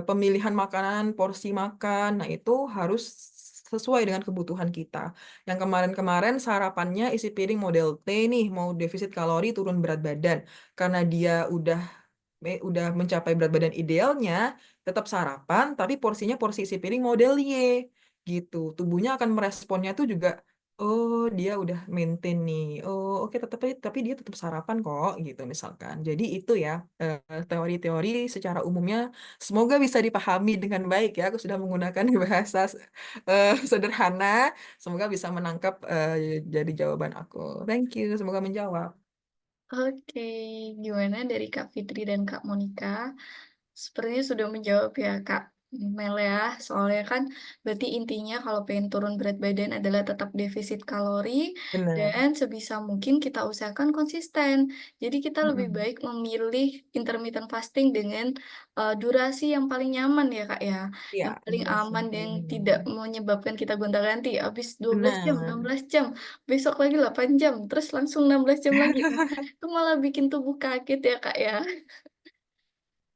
pemilihan makanan, porsi makan, nah itu harus sesuai dengan kebutuhan kita. Yang kemarin-kemarin sarapannya isi piring model T nih, mau defisit kalori, turun berat badan. Karena dia udah mencapai berat badan idealnya, tetap sarapan, tapi porsinya porsi isi piring model Y gitu. Tubuhnya akan meresponnya tuh juga, oh dia udah maintain nih. Oh oke, tapi dia tetap sarapan kok gitu misalkan. Jadi itu ya teori-teori secara umumnya semoga bisa dipahami dengan baik ya. Aku sudah menggunakan bahasa sederhana. Semoga bisa menangkap jadi jawaban aku. Thank you, semoga menjawab. Oke, gimana dari Kak Fitri dan Kak Monica? Sepertinya sudah menjawab ya Kak Mel ya. Soalnya kan berarti intinya kalau pengen turun berat badan adalah tetap defisit kalori Benar. dan sebisa mungkin kita usahakan konsisten. Jadi kita lebih Mm-mm. baik memilih intermittent fasting dengan durasi yang paling nyaman ya Kak ya. Iya, Yang paling durasi aman yang dan paling tidak nyaman. menyebabkan kita gonta-ganti. Habis 12 jam, Benar. 16 jam, besok lagi 8 jam, terus langsung 16 jam lagi. Itu malah bikin tubuh kaget ya Kak ya.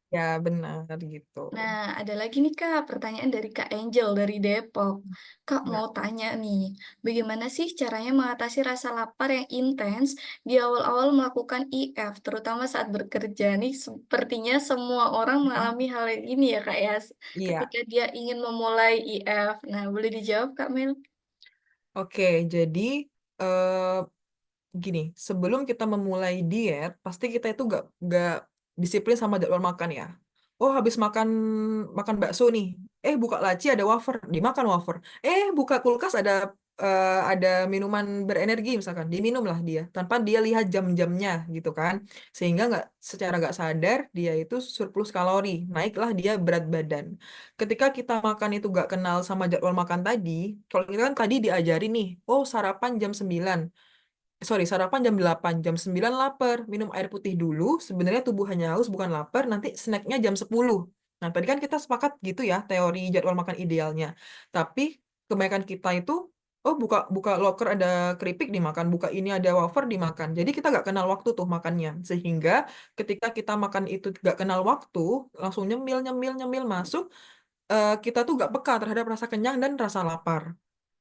Ya, benar gitu. Nah, ada lagi nih Kak, pertanyaan dari Kak Angel dari Depok. Kak Ya. mau tanya nih, bagaimana sih caranya mengatasi rasa lapar yang intens di awal-awal melakukan IF, terutama saat bekerja nih, sepertinya semua orang mengalami hal yang ini ya Kak ya, Iya. ketika dia ingin memulai IF. Nah, boleh dijawab Kak Mel? Oke, jadi eh, gini, sebelum kita memulai diet, pasti kita itu gak disiplin sama jadwal makan ya. Oh, habis makan makan bakso nih, buka laci ada wafer, dimakan wafer. Buka kulkas ada minuman berenergi misalkan, diminumlah dia tanpa dia lihat jam-jamnya gitu kan, sehingga nggak secara nggak sadar dia itu surplus kalori, naiklah dia berat badan. Ketika kita makan itu nggak kenal sama jadwal makan tadi, kalau kita kan tadi diajari nih, oh sarapan jam 9. Sorry, sarapan jam 8, jam 9 lapar, minum air putih dulu, sebenarnya tubuh hanya haus bukan lapar, nanti snacknya jam 10. Nah, tadi kan kita sepakat gitu ya, teori jadwal makan idealnya. Tapi kebanyakan kita itu, oh buka buka loker ada keripik dimakan, buka ini ada wafer dimakan. Jadi kita nggak kenal waktu tuh makannya. Sehingga ketika kita makan itu nggak kenal waktu, langsung nyemil, nyemil, nyemil masuk, kita tuh nggak peka terhadap rasa kenyang dan rasa lapar.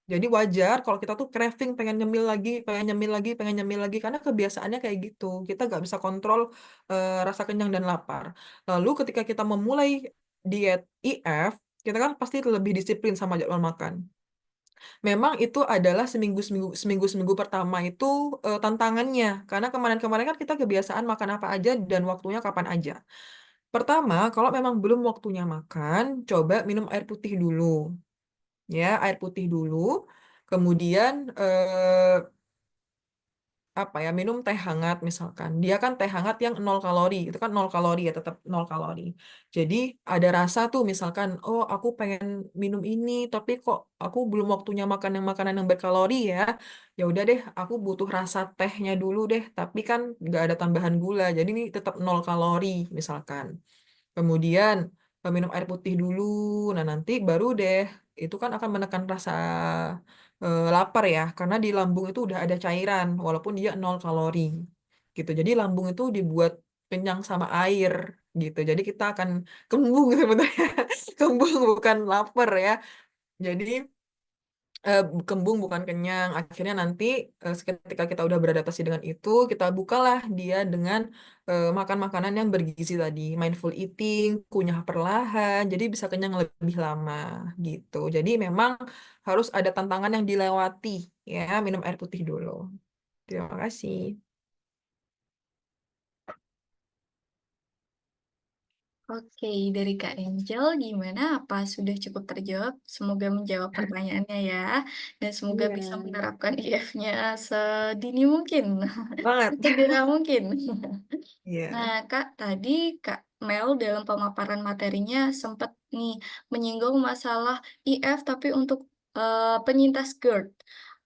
Jadi wajar kalau kita tuh craving pengen nyemil lagi, pengen nyemil lagi, pengen nyemil lagi karena kebiasaannya kayak gitu. Kita nggak bisa kontrol rasa kenyang dan lapar. Lalu ketika kita memulai diet IF, kita kan pasti lebih disiplin sama jadwal makan. Memang itu adalah seminggu pertama itu tantangannya karena kemarin-kemarin kan kita kebiasaan makan apa aja dan waktunya kapan aja. Pertama, kalau memang belum waktunya makan, coba minum air putih dulu ya, air putih dulu. Kemudian apa ya, minum teh hangat misalkan. Dia kan teh hangat yang 0 kalori, itu kan 0 kalori ya, tetap 0 kalori. Jadi ada rasa tuh misalkan, oh aku pengen minum ini tapi kok aku belum waktunya makan yang makanan yang berkalori ya. Ya udah deh, aku butuh rasa tehnya dulu deh, tapi kan nggak ada tambahan gula. Jadi ini tetap 0 kalori misalkan. Kemudian minum air putih dulu. Nah, nanti baru deh itu kan akan menekan rasa lapar ya, karena di lambung itu udah ada cairan walaupun dia 0 kalori. Gitu. Jadi lambung itu dibuat kenyang sama air gitu. Jadi kita akan kembung sebenarnya. Kembung bukan lapar ya. Jadi kembung bukan kenyang. Akhirnya nanti ketika kita udah beradaptasi dengan itu, kita bukalah dia dengan makan makanan yang bergizi tadi, mindful eating, kunyah perlahan, jadi bisa kenyang lebih lama gitu. Jadi memang harus ada tantangan yang dilewati ya, minum air putih dulu. Terima kasih. Oke, dari Kak Angel, gimana? Apa sudah cukup terjawab? Semoga menjawab pertanyaannya ya, dan semoga Iya, bisa menerapkan IF-nya sedini mungkin, banget. segera mungkin. Iya. Nah, Kak, tadi Kak Mel dalam pemaparan materinya sempat nih menyinggung masalah IF tapi untuk penyintas GERD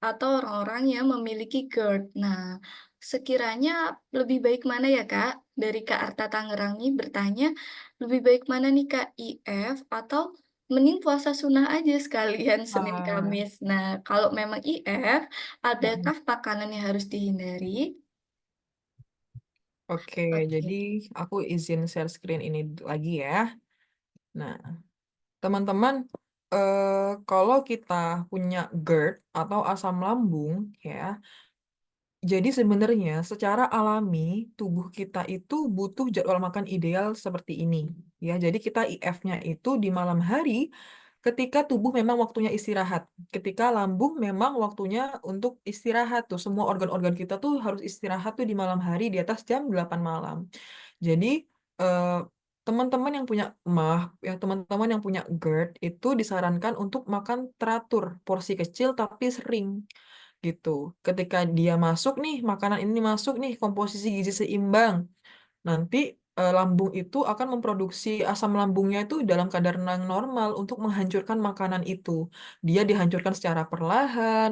atau orang-orang yang memiliki GERD. Nah, sekiranya lebih baik mana ya, Kak? Dari Kak Arta Tangerang ini bertanya, lebih baik mana nih, Kak? IF atau mending puasa sunnah aja sekalian Senin Ah, Kamis. Nah, kalau memang IF, mm-mm. adakah makanan yang harus dihindari? Oke, Oke. jadi aku izin share screen ini lagi ya. Nah, teman-teman, kalau kita punya GERD atau asam lambung, ya, jadi sebenarnya secara alami tubuh kita itu butuh jadwal makan ideal seperti ini, ya. Jadi kita IF-nya itu di malam hari, ketika tubuh memang waktunya istirahat, ketika lambung memang waktunya untuk istirahat tuh, semua organ-organ kita tuh harus istirahat tuh di malam hari di atas jam 8 malam. Jadi eh, teman-teman yang punya teman-teman yang punya GERD itu disarankan untuk makan teratur, porsi kecil tapi sering gitu. Ketika dia masuk nih, makanan ini masuk nih, komposisi gizi seimbang. Nanti lambung itu akan memproduksi asam lambungnya itu dalam kadar yang normal untuk menghancurkan makanan itu. Dia dihancurkan secara perlahan,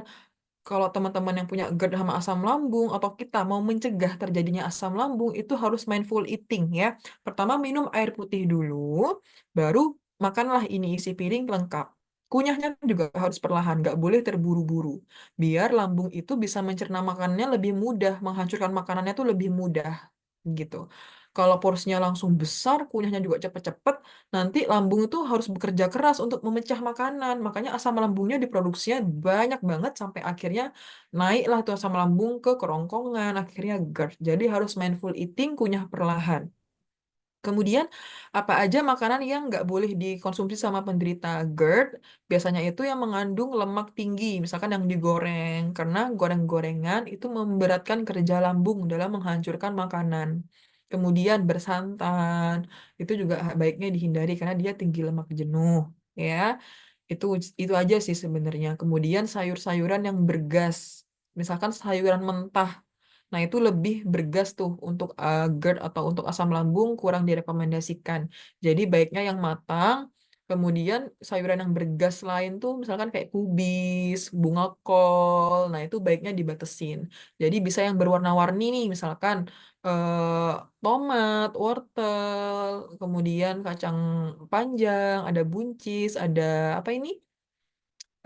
kalau teman-teman yang punya GERD sama asam lambung atau kita mau mencegah terjadinya asam lambung itu harus mindful eating ya. Pertama minum air putih dulu, baru makanlah ini isi piring lengkap. Kunyahnya juga harus perlahan, nggak boleh terburu-buru. Biar lambung itu bisa mencerna makanannya lebih mudah, menghancurkan makanannya tuh lebih mudah gitu. Kalau porsinya langsung besar, kunyahnya juga cepet-cepet, nanti lambung itu harus bekerja keras untuk memecah makanan. Makanya asam lambungnya diproduksinya banyak banget sampai akhirnya naiklah tuh asam lambung ke kerongkongan, akhirnya GERD. Jadi harus mindful eating, kunyah perlahan. Kemudian, apa aja makanan yang nggak boleh dikonsumsi sama penderita GERD? Biasanya itu yang mengandung lemak tinggi, misalkan yang digoreng, karena goreng-gorengan itu memberatkan kerja lambung dalam menghancurkan makanan. Kemudian bersantan, itu juga baiknya dihindari karena dia tinggi lemak jenuh, ya. Itu itu aja sih sebenarnya. Kemudian sayur-sayuran yang bergas, misalkan sayuran mentah. Nah, itu lebih bergas tuh untuk GERD atau untuk asam lambung kurang direkomendasikan. Jadi baiknya yang matang, kemudian sayuran yang bergas lain tuh misalkan kayak kubis, bunga kol, nah itu baiknya dibatesin. Jadi bisa yang berwarna-warni nih, misalkan eh, tomat, wortel, kemudian kacang panjang, ada buncis, ada apa ini?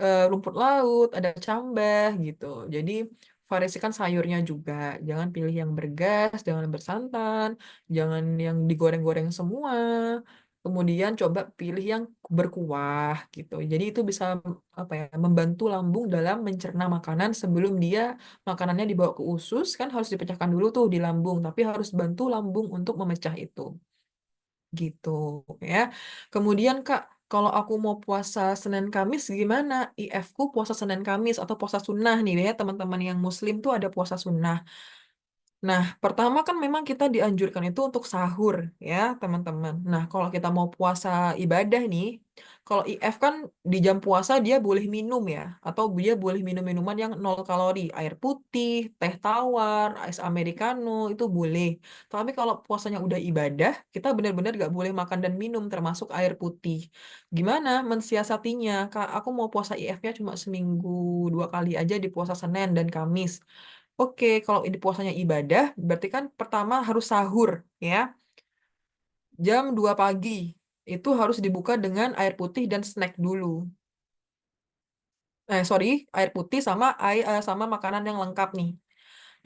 Rumput laut, ada cambah gitu. Jadi variasikan sayurnya juga. Jangan pilih yang bergas, jangan bersantan, jangan yang digoreng-goreng semua. Kemudian coba pilih yang berkuah gitu. Jadi itu bisa apa ya, membantu lambung dalam mencerna makanan sebelum dia makanannya dibawa ke usus, kan harus dipecahkan dulu tuh di lambung, tapi harus bantu lambung untuk memecah itu gitu ya. Kemudian Kak, kalau aku mau puasa Senin Kamis gimana? IF ku puasa Senin Kamis atau puasa sunnah nih ya, teman-teman yang muslim tuh ada puasa sunnah. Nah, pertama kan memang kita dianjurkan itu untuk sahur ya, teman-teman. Nah, kalau kita mau puasa ibadah nih, kalau IF kan di jam puasa dia boleh minum ya, atau dia boleh minum minuman yang 0 kalori, air putih, teh tawar, es americano, itu boleh. Tapi kalau puasanya udah ibadah, kita benar-benar gak boleh makan dan minum, termasuk air putih. Gimana mensiasatinya? Kak, aku mau puasa IF-nya cuma seminggu 2 kali aja di puasa Senin dan Kamis. Oke, kalau ini puasanya ibadah, berarti kan pertama harus sahur, ya. Jam 2 pagi. Itu harus dibuka dengan air putih dan snack dulu. Sorry, air putih sama sama makanan yang lengkap nih.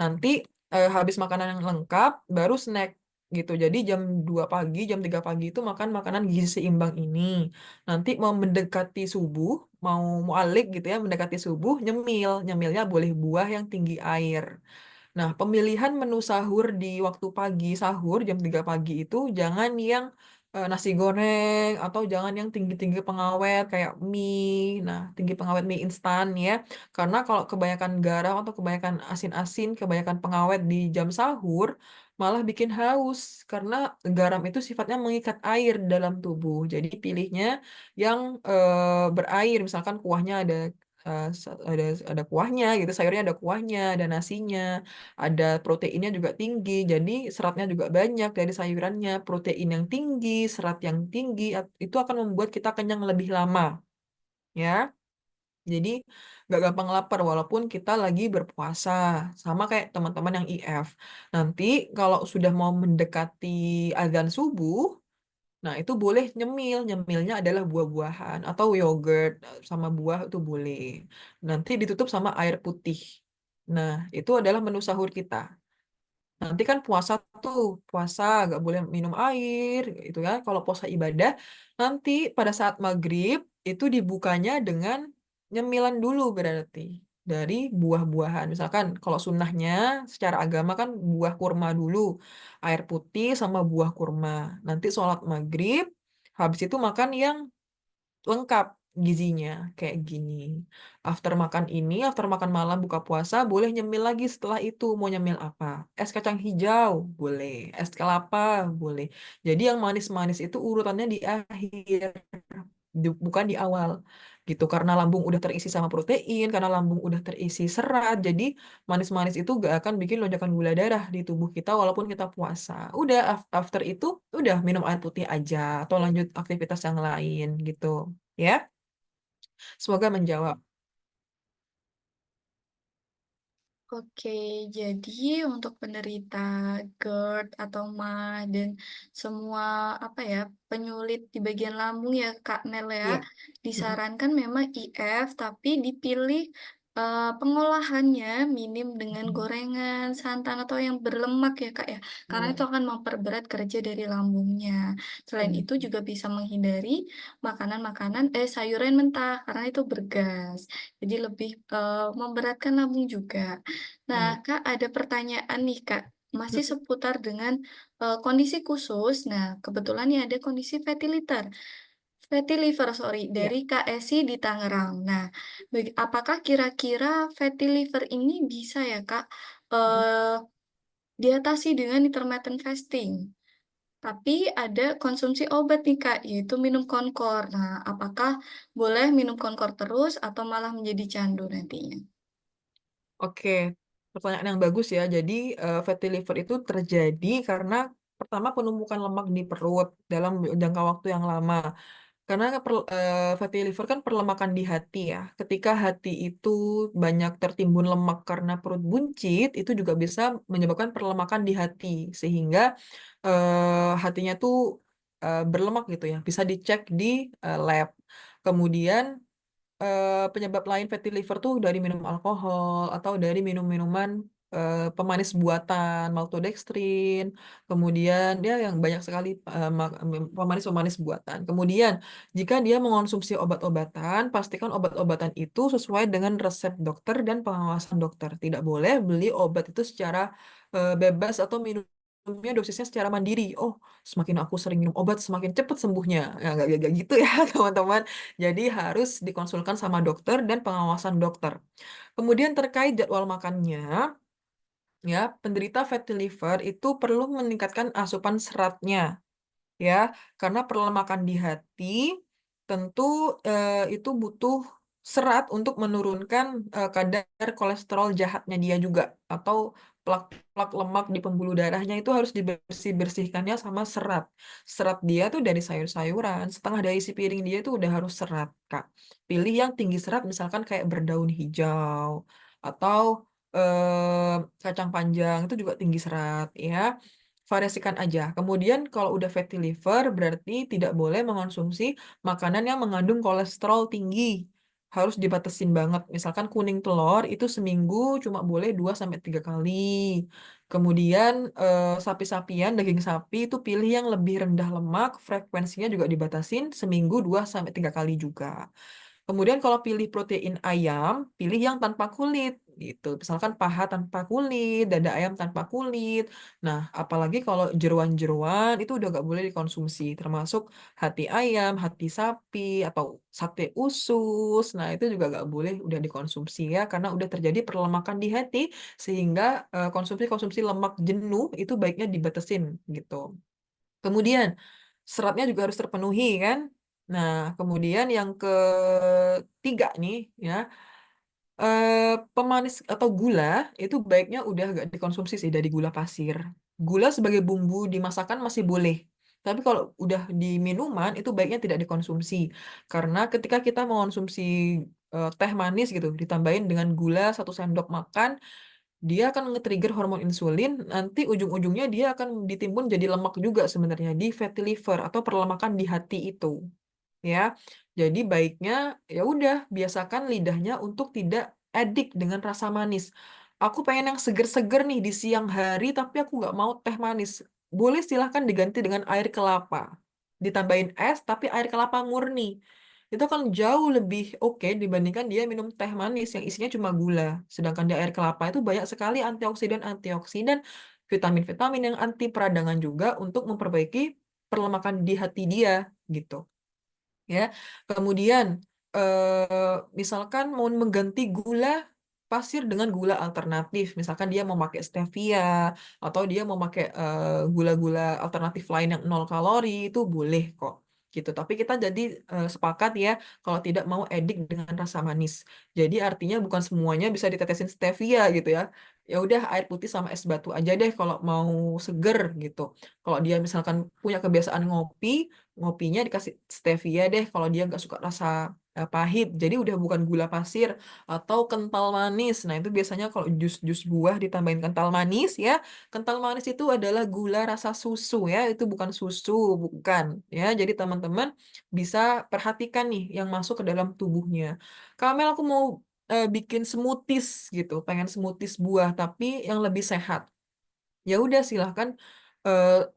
Nanti habis makanan yang lengkap, baru snack gitu. Jadi jam 2 pagi, jam 3 pagi itu makan makanan gizi seimbang ini. Nanti mau mendekati subuh, mau mualik gitu ya, mendekati subuh, nyemil. Nyemilnya boleh buah yang tinggi air. Nah, pemilihan menu sahur di waktu pagi sahur jam 3 pagi itu jangan yang nasi goreng atau jangan yang tinggi-tinggi pengawet kayak mie. Nah, tinggi pengawet mie instan ya. Karena kalau kebanyakan garam atau kebanyakan asin-asin, kebanyakan pengawet di jam sahur malah bikin haus karena garam itu sifatnya mengikat air dalam tubuh. Jadi pilihnya yang berair, misalkan kuahnya ada kuahnya gitu, sayurnya ada kuahnya, ada nasinya, ada proteinnya juga tinggi, jadi seratnya juga banyak dari sayurannya. Protein yang tinggi, serat yang tinggi, itu akan membuat kita kenyang lebih lama, ya. Jadi gak gampang lapar walaupun kita lagi berpuasa, sama kayak teman-teman yang IF. Nanti kalau sudah mau mendekati azan subuh, nah, itu boleh nyemil. Nyemilnya adalah buah-buahan atau yogurt sama buah itu boleh. Nanti ditutup sama air putih. Nah, itu adalah menu sahur kita. Nanti kan puasa tuh, puasa gak boleh minum air, itu ya. Kalau puasa ibadah, nanti pada saat maghrib itu dibukanya dengan nyemilan dulu berarti dari buah-buahan. Misalkan kalau sunnahnya secara agama kan buah kurma dulu, air putih sama buah kurma. Nanti sholat maghrib, habis itu makan yang lengkap gizinya kayak gini. After makan malam buka puasa, boleh nyemil lagi setelah itu. Mau nyemil apa? Es kacang hijau, boleh. Es kelapa, boleh. Jadi yang manis-manis itu urutannya di akhir, bukan di awal. Gitu, karena lambung udah terisi sama protein, karena lambung udah terisi serat, jadi manis-manis itu gak akan bikin lonjakan gula darah di tubuh kita walaupun kita puasa. Udah, after itu, udah minum air putih aja, atau lanjut aktivitas yang lain gitu. Ya, semoga menjawab. Oke, jadi untuk penderita GERD atau MAH dan semua apa ya penyulit di bagian lambung ya Kak Nel ya, Iya. Mm-mm. disarankan memang IF tapi dipilih pengolahannya minim dengan Mm-mm. gorengan, santan, atau yang berlemak ya, Kak, ya. Karena Iya. itu akan memperberat kerja dari lambungnya. Selain Mm. itu juga bisa menghindari sayuran mentah karena itu bergas. Jadi lebih, memberatkan lambung juga. Iya. Nah, Kak, ada pertanyaan nih, Kak, masih Mm-mm. seputar dengan, kondisi khusus. Nah, kebetulan nih ada kondisi fatty liver, sorry, Iya. dari Kak Esi di Tangerang. Nah, apakah kira-kira fatty liver ini bisa ya, Kak, Mm-mm. eee, diatasi dengan intermittent fasting? Tapi ada konsumsi obat nih, Kak, yaitu minum Concor. Nah, apakah boleh minum Concor terus atau malah menjadi candu nantinya? Oke, pertanyaan yang bagus ya. Jadi fatty liver itu terjadi karena pertama penumpukan lemak di perut dalam jangka waktu yang lama. Karena fatty liver kan perlemakan di hati ya. Ketika hati itu banyak tertimbun lemak karena perut buncit, itu juga bisa menyebabkan perlemakan di hati sehingga hatinya tuh berlemak gitu ya. Bisa dicek di lab. Kemudian penyebab lain fatty liver tuh dari minum alkohol atau dari minum-minuman pemanis buatan, maltodextrin, kemudian dia yang banyak sekali pemanis-pemanis buatan. Kemudian jika dia mengonsumsi obat-obatan, pastikan obat-obatan itu sesuai dengan resep dokter dan pengawasan dokter. Tidak boleh beli obat itu secara bebas atau minumnya dosisnya secara mandiri. Oh, semakin aku sering minum obat, semakin cepat sembuhnya. Ya, nggak gitu ya, teman-teman. Jadi harus dikonsulkan sama dokter dan pengawasan dokter. Kemudian terkait jadwal makannya, ya, penderita fatty liver itu perlu meningkatkan asupan seratnya, ya, karena perlemakan di hati tentu itu butuh serat untuk menurunkan kadar kolesterol jahatnya dia juga atau plak-plak lemak di pembuluh darahnya itu harus dibersih-bersihkannya sama serat. Serat dia tuh dari sayur-sayuran, setengah dari isi piring dia itu udah harus serat, Kak. Pilih yang tinggi serat misalkan kayak berdaun hijau atau kacang panjang itu juga tinggi serat ya. Variasikan aja. Kemudian kalau udah fatty liver berarti tidak boleh mengonsumsi makanan yang mengandung kolesterol tinggi. Harus dibatasin banget. Misalkan kuning telur itu seminggu cuma boleh 2 sampai 3 kali. Kemudian sapi-sapian, daging sapi itu pilih yang lebih rendah lemak, frekuensinya juga dibatasin seminggu 2 sampai 3 kali juga. Kemudian kalau pilih protein ayam, pilih yang tanpa kulit gitu. Misalkan paha tanpa kulit, dada ayam tanpa kulit. Nah, apalagi kalau jeroan-jeroan itu udah gak boleh dikonsumsi, termasuk hati ayam, hati sapi, atau sate usus. Nah, itu juga gak boleh udah dikonsumsi ya, karena udah terjadi perlemakan di hati, sehingga konsumsi-konsumsi lemak jenuh itu baiknya dibatasin gitu. Kemudian seratnya juga harus terpenuhi kan. Nah, kemudian yang ketiga nih ya, pemanis atau gula itu baiknya udah gak dikonsumsi sih dari gula pasir. Gula sebagai bumbu di masakan masih boleh. Tapi kalau udah di minuman itu baiknya tidak dikonsumsi. Karena ketika kita mengonsumsi teh manis gitu, ditambahin dengan gula 1 sendok makan, dia akan nge-trigger hormon insulin, nanti ujung-ujungnya dia akan ditimbun jadi lemak juga sebenarnya di fatty liver atau perlemakan di hati itu. Ya. Jadi baiknya ya udah biasakan lidahnya untuk tidak edik dengan rasa manis. Aku pengen yang seger-seger nih di siang hari tapi aku nggak mau teh manis. Boleh silahkan diganti dengan air kelapa. Ditambahin es tapi air kelapa murni. Itu kan jauh lebih oke dibandingkan dia minum teh manis yang isinya cuma gula. Sedangkan di air kelapa itu banyak sekali antioksidan-antioksidan, vitamin-vitamin yang anti peradangan juga untuk memperbaiki perlemakan di hati dia gitu. Ya, kemudian misalkan mau mengganti gula pasir dengan gula alternatif, misalkan dia mau pakai stevia atau dia mau pakai gula-gula alternatif lain yang 0 kalori itu boleh kok gitu. Tapi kita jadi sepakat ya kalau tidak mau edik dengan rasa manis. Jadi artinya bukan semuanya bisa ditetesin stevia gitu ya. Ya udah air putih sama es batu aja deh kalau mau seger gitu. Kalau dia misalkan punya kebiasaan ngopi, ngopinya dikasih stevia deh kalau dia nggak suka rasa pahit. Jadi udah bukan gula pasir atau kental manis. Nah, itu biasanya kalau jus-jus buah ditambahin kental manis ya. Kental manis itu adalah gula rasa susu ya, itu bukan susu, bukan ya. Jadi teman-teman bisa perhatikan nih yang masuk ke dalam tubuhnya. Kamel, aku mau bikin smoothies gitu, pengen smoothies buah tapi yang lebih sehat. Ya udah silahkan,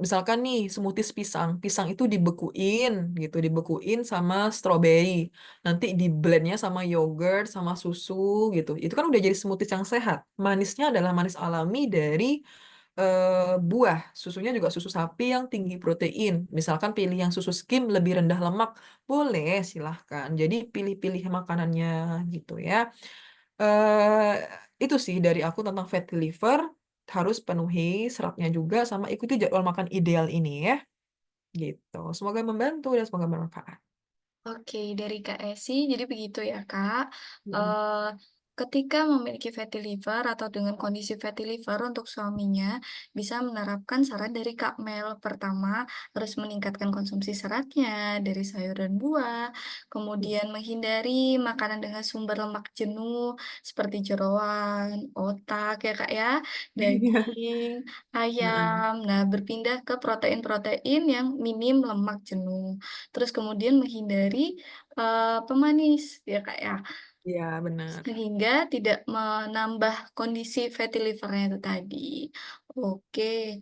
misalkan nih smoothies pisang, pisang itu dibekuin gitu, dibekuin sama stroberi, nanti di blendnya sama yogurt sama susu gitu, itu kan udah jadi smoothies yang sehat. Manisnya adalah manis alami dari buah, susunya juga susu sapi yang tinggi protein. Misalkan pilih yang susu skim lebih rendah lemak, boleh silahkan. Jadi pilih-pilih makanannya gitu ya. eh itu sih dari aku tentang fatty liver, harus penuhi seratnya juga sama ikuti jadwal makan ideal ini ya. Gitu. Semoga membantu dan semoga bermanfaat. Oke, dari Kak Esi, jadi begitu ya Kak. Mm-mm. Eh, Ketika memiliki fatty liver atau dengan kondisi fatty liver untuk suaminya, bisa menerapkan saran dari Kak Mel. Pertama, harus meningkatkan konsumsi seratnya dari sayur dan buah, kemudian menghindari makanan dengan sumber lemak jenuh seperti jeroan, otak ya Kak ya, Iya. daging, Mm-mm. ayam. Nah, berpindah ke protein-protein yang minim lemak jenuh. Terus kemudian menghindari, pemanis ya, Kak, ya. Iya, benar. Sehingga tidak menambah kondisi fatty liver-nya itu tadi. Oke,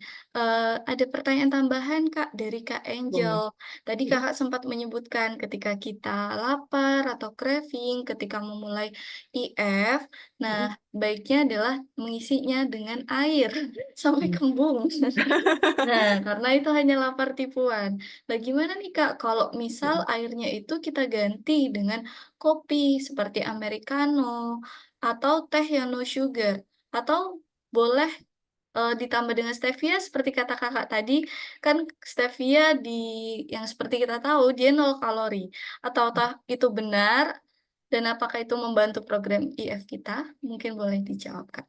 ada pertanyaan tambahan, Kak, dari Kak Angel. Boleh. Tadi Iya. Kakak sempat menyebutkan ketika kita lapar atau craving, ketika memulai IF, nah Mm-mm. baiknya adalah mengisinya dengan air sampai Mm. kembung. Nah, karena itu hanya lapar tipuan. Nah, gimana nih Kak, kalau misal Mm-mm. airnya itu kita ganti dengan kopi seperti americano atau teh yang no sugar, atau boleh ditambah dengan stevia seperti kata Kakak tadi, kan stevia yang seperti kita tahu dia 0 kalori. Ataukah itu benar dan apakah itu membantu program IF kita? Mungkin boleh dijawab, Kak.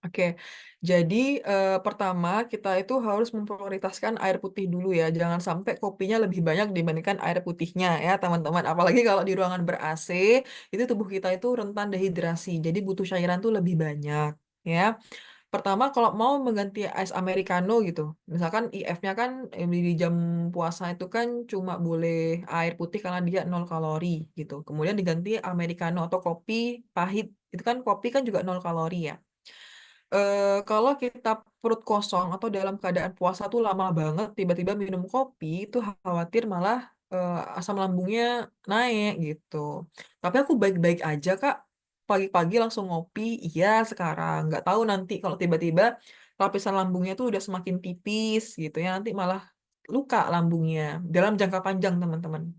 Oke, jadi pertama kita itu harus memprioritaskan air putih dulu ya. Jangan sampai kopinya lebih banyak dibandingkan air putihnya ya teman-teman. Apalagi kalau di ruangan ber-AC, itu tubuh kita itu rentan dehidrasi. Jadi butuh cairan tuh lebih banyak ya. Pertama kalau mau mengganti es americano gitu. Misalkan IF-nya kan di jam puasa itu kan cuma boleh air putih karena dia 0 kalori gitu. Kemudian diganti americano atau kopi pahit. Itu kan kopi kan juga 0 kalori ya. Kalau kita perut kosong atau dalam keadaan puasa tuh lama banget, tiba-tiba minum kopi, itu khawatir malah asam lambungnya naik gitu. Tapi aku baik-baik aja, Kak. Pagi-pagi langsung ngopi, iya sekarang. Nggak tahu nanti kalau tiba-tiba lapisan lambungnya tuh udah semakin tipis gitu ya, nanti malah luka lambungnya dalam jangka panjang, teman-teman.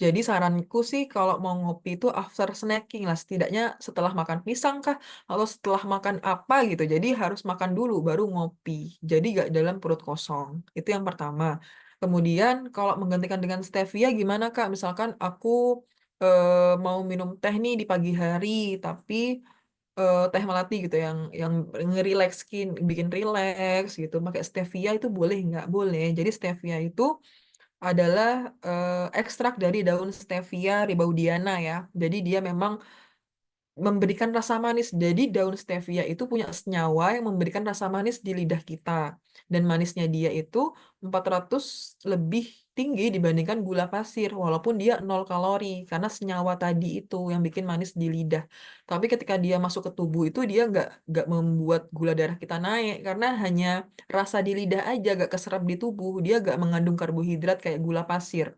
Jadi saranku sih kalau mau ngopi itu after snacking lah, setidaknya setelah makan pisang kah atau setelah makan apa gitu. Jadi harus makan dulu baru ngopi. Jadi gak dalam perut kosong. Itu yang pertama. Kemudian kalau menggantikan dengan stevia gimana Kak? Misalkan aku mau minum teh nih di pagi hari, tapi teh melati gitu yang ngerileks bikin rileks gitu. Pakai stevia itu boleh nggak? Boleh. Jadi stevia itu adalah ekstrak dari daun Stevia ribaudiana ya. Jadi dia memang memberikan rasa manis. Jadi daun stevia itu punya senyawa yang memberikan rasa manis di lidah kita. Dan manisnya dia itu 400 lebih tinggi dibandingkan gula pasir, walaupun dia 0 kalori, karena senyawa tadi itu yang bikin manis di lidah. Tapi ketika dia masuk ke tubuh itu dia nggak membuat gula darah kita naik, karena hanya rasa di lidah aja, gak keserap di tubuh. Dia gak mengandung karbohidrat kayak gula pasir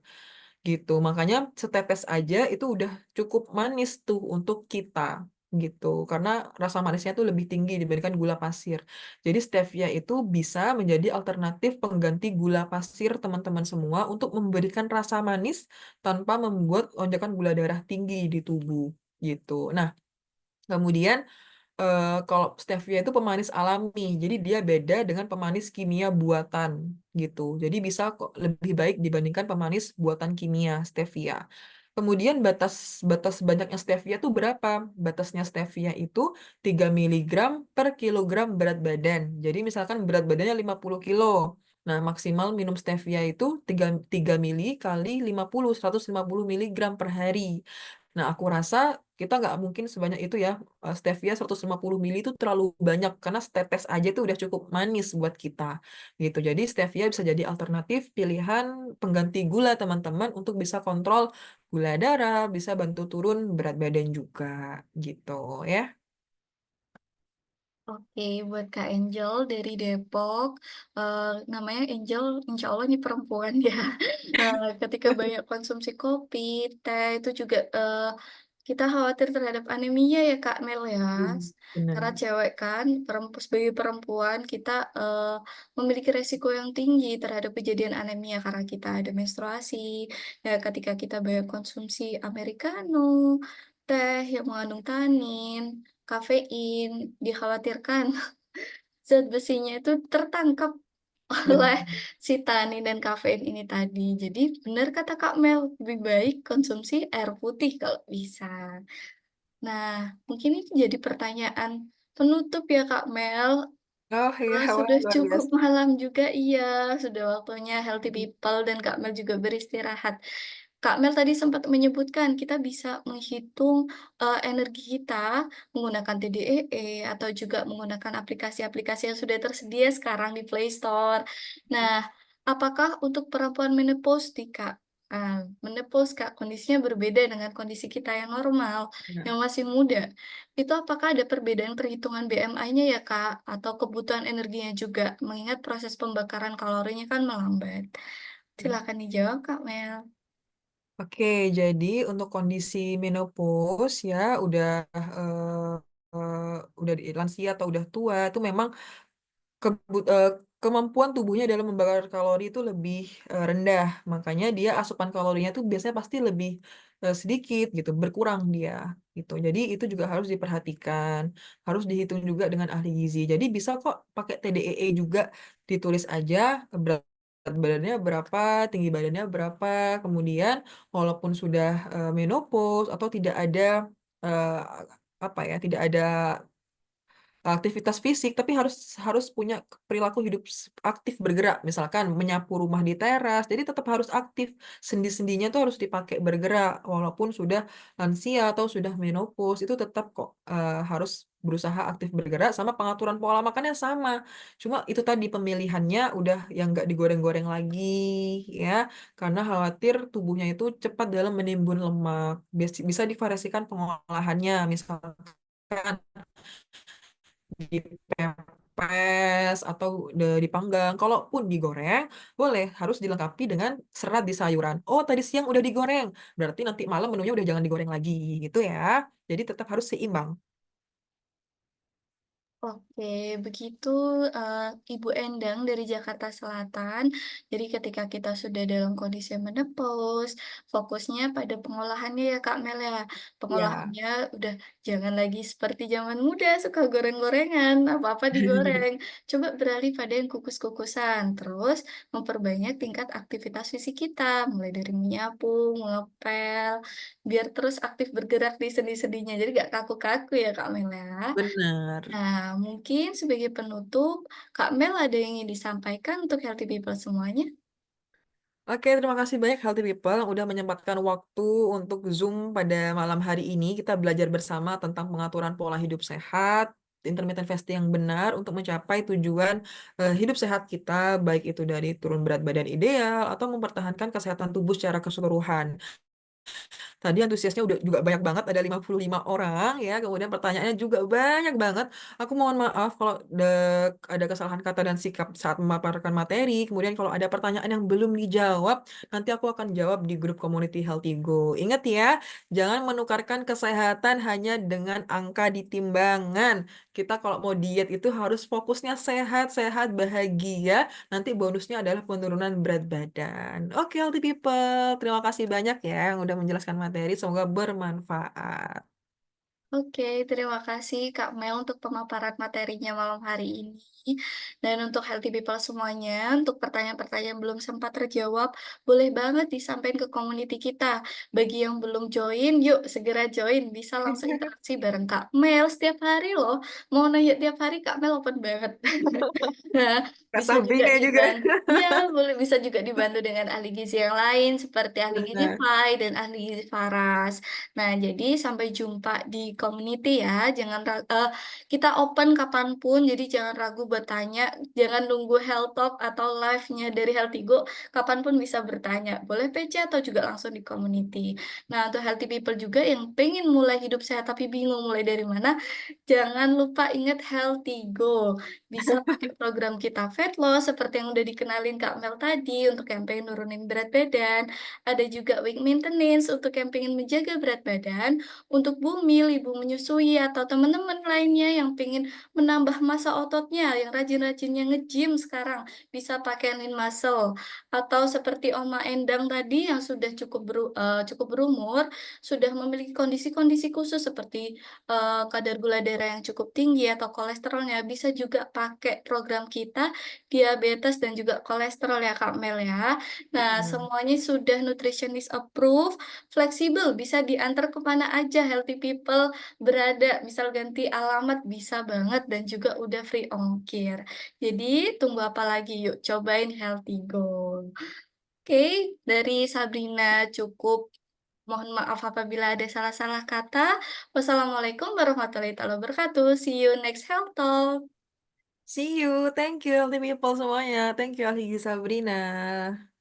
gitu. Makanya setetes aja itu udah cukup manis tuh untuk kita gitu. Karena rasa manisnya tuh lebih tinggi dibandingkan gula pasir. Jadi stevia itu bisa menjadi alternatif pengganti gula pasir teman-teman semua untuk memberikan rasa manis tanpa membuat lonjakan gula darah tinggi di tubuh gitu. Nah, kemudian kalau stevia itu pemanis alami, jadi dia beda dengan pemanis kimia buatan gitu. Jadi bisa kok lebih baik dibandingkan pemanis buatan kimia stevia. Kemudian batas batas banyaknya stevia itu berapa? Batasnya stevia itu 3 miligram per kilogram berat badan. Jadi misalkan berat badannya 50 kilo. Nah, maksimal minum stevia itu 3 mili kali 50, 150 miligram per hari. Nah, aku rasa kita nggak mungkin sebanyak itu ya. Stevia 150 mili itu terlalu banyak karena setetes aja itu udah cukup manis buat kita gitu. Jadi stevia bisa jadi alternatif pilihan pengganti gula teman-teman untuk bisa kontrol gula darah, bisa bantu turun berat badan juga gitu ya. Oke, buat Kak Angel dari Depok, namanya Angel, insya Allah ini perempuan ya. Ketika banyak konsumsi kopi, teh itu juga kita khawatir terhadap anemia ya Kak Mel ya. Karena Benar. cewek kan, sebagai perempuan kita memiliki resiko yang tinggi terhadap kejadian anemia karena kita ada menstruasi. Ya, ketika kita banyak konsumsi americano, teh yang mengandung tanin, kafein, dikhawatirkan zat besinya itu tertangkap oleh Benar. si tanin dan kafein ini tadi. Jadi benar kata Kak Mel, lebih baik konsumsi air putih kalau bisa. Nah, mungkin ini jadi pertanyaan penutup ya Kak Mel. Oh iya, wah Sudah luar cukup biasa. malam juga, iya. Sudah waktunya Healthy People dan Kak Mel juga beristirahat. Kak Mel tadi sempat menyebutkan kita bisa menghitung energi kita menggunakan TDEE atau juga menggunakan aplikasi-aplikasi yang sudah tersedia sekarang di Play Store. Nah, apakah untuk perempuan menopause nih Kak? Menopause Kak, kondisinya berbeda dengan kondisi kita yang normal, Nah, yang masih muda. Itu apakah ada perbedaan perhitungan BMI-nya ya, Kak? Atau kebutuhan energinya juga? Mengingat proses pembakaran kalorinya kan melambat. Silakan dijawab, Kak Mel. oke, jadi untuk kondisi menopause ya udah di lansia atau udah tua itu memang kebut- eh, kemampuan tubuhnya dalam membakar kalori itu lebih rendah. Makanya dia asupan kalorinya tuh biasanya pasti lebih sedikit gitu, berkurang dia gitu. Jadi itu juga harus diperhatikan, harus dihitung juga dengan ahli gizi. Jadi bisa kok pakai TDEE juga, ditulis aja berat badannya berapa, tinggi badannya berapa, kemudian walaupun sudah menopause atau tidak ada eh, apa ya, tidak ada aktivitas fisik tapi harus harus punya perilaku hidup aktif bergerak, misalkan menyapu rumah di teras, jadi tetap harus aktif, sendi-sendinya tuh harus dipakai bergerak walaupun sudah lansia atau sudah menopause itu tetap kok harus berusaha aktif bergerak, sama pengaturan pola makannya sama, cuma itu tadi pemilihannya udah yang nggak digoreng-goreng lagi ya, karena khawatir tubuhnya itu cepat dalam menimbun lemak. Bisa divariasikan pengolahannya, misalkan dipepes atau dipanggang. Kalaupun digoreng, boleh harus dilengkapi dengan serat di sayuran. Oh, tadi siang udah digoreng, berarti nanti malam menunya udah jangan digoreng lagi, gitu ya. Jadi tetap harus seimbang. Oke, begitu eh, Ibu Endang dari Jakarta Selatan. Jadi ketika kita sudah dalam kondisi menopause, fokusnya pada pengolahannya ya Kak Mel ya. Ya. Pengolahannya udah jangan lagi seperti zaman muda suka goreng-gorengan, apa-apa digoreng. Coba beralih pada yang kukus-kukusan. Terus memperbanyak tingkat aktivitas fisik kita, mulai dari menyapu, mengepel, biar terus aktif bergerak di sendi-sendinya. Jadi gak kaku-kaku ya Kak Mel ya. Benar. Nah, mungkin sebagai penutup, Kak Mel ada yang ingin disampaikan untuk healthy people semuanya? Oke, terima kasih banyak Healthy People yang udah menyempatkan waktu untuk Zoom pada malam hari ini. Kita belajar bersama tentang pengaturan pola hidup sehat, intermittent fasting yang benar untuk mencapai tujuan hidup sehat kita, baik itu dari turun berat badan ideal atau mempertahankan kesehatan tubuh secara keseluruhan. Tadi antusiasnya udah juga banyak banget, ada 55 orang ya. Kemudian pertanyaannya juga banyak banget. Aku mohon maaf kalau ada kesalahan kata dan sikap saat memaparkan materi. Kemudian kalau ada pertanyaan yang belum dijawab, nanti aku akan jawab di grup community Healthy Go. Ingat ya, jangan menukarkan kesehatan hanya dengan angka di timbangan. Kita kalau mau diet itu harus fokusnya sehat, sehat, bahagia. Nanti bonusnya adalah penurunan berat badan. Oke, healthy people. Terima kasih banyak ya yang udah menjelaskan materi. Semoga bermanfaat. Oke, terima kasih Kak Mel untuk pemaparan materinya malam hari ini. Dan untuk healthy people semuanya, untuk pertanyaan-pertanyaan yang belum sempat terjawab, boleh banget disampaikan ke community kita. Bagi yang belum join, yuk segera join. Bisa langsung interaksi bareng Kak Mel setiap hari loh. Mau nanya tiap hari, Kak Mel open banget. Nah, Kak bisa juga Sabrina juga. dibantu. Iya, boleh bisa juga dibantu dengan ahli gizi yang lain seperti ahli gizi Benar. Fai dan ahli gizi Faras. Nah, jadi sampai jumpa di community ya. Kita open kapanpun, jadi jangan ragu bertanya. Jangan nunggu Health Talk atau live-nya dari Healthy Go. Kapanpun bisa bertanya. Boleh PC atau juga langsung di community. Nah, untuk healthy people juga yang pengen mulai hidup sehat tapi bingung mulai dari mana, jangan lupa ingat Healthy Go. Bisa pakai program kita Fat Loss seperti yang udah dikenalin Kak Mel tadi untuk yang pengen nurunin berat badan. Ada juga weight maintenance untuk yang pengen menjaga berat badan, untuk bumil, ibu menyusui, atau teman-teman lainnya yang pengen menambah massa ototnya, yang rajin-rajinnya nge-gym sekarang, bisa pakai Lean Muscle. Atau seperti Oma Endang tadi yang sudah cukup berumur, sudah memiliki kondisi-kondisi khusus seperti kadar gula darah yang cukup tinggi atau kolesterolnya, bisa juga pakai program kita, diabetes dan juga kolesterol ya Kak Mel ya. Nah, Hmm. semuanya sudah nutritionist approved, fleksibel, bisa diantar kemana aja healthy people berada, misal ganti alamat bisa banget dan juga udah free ongkir. Jadi tunggu apa lagi, yuk cobain Healthy Go. Oke, dari Sabrina cukup. Mohon maaf apabila ada salah-salah kata. Wassalamualaikum warahmatullahi wabarakatuh. See you next Health Talk. See you, thank you healthy people semuanya. Thank you ahli Sabrina.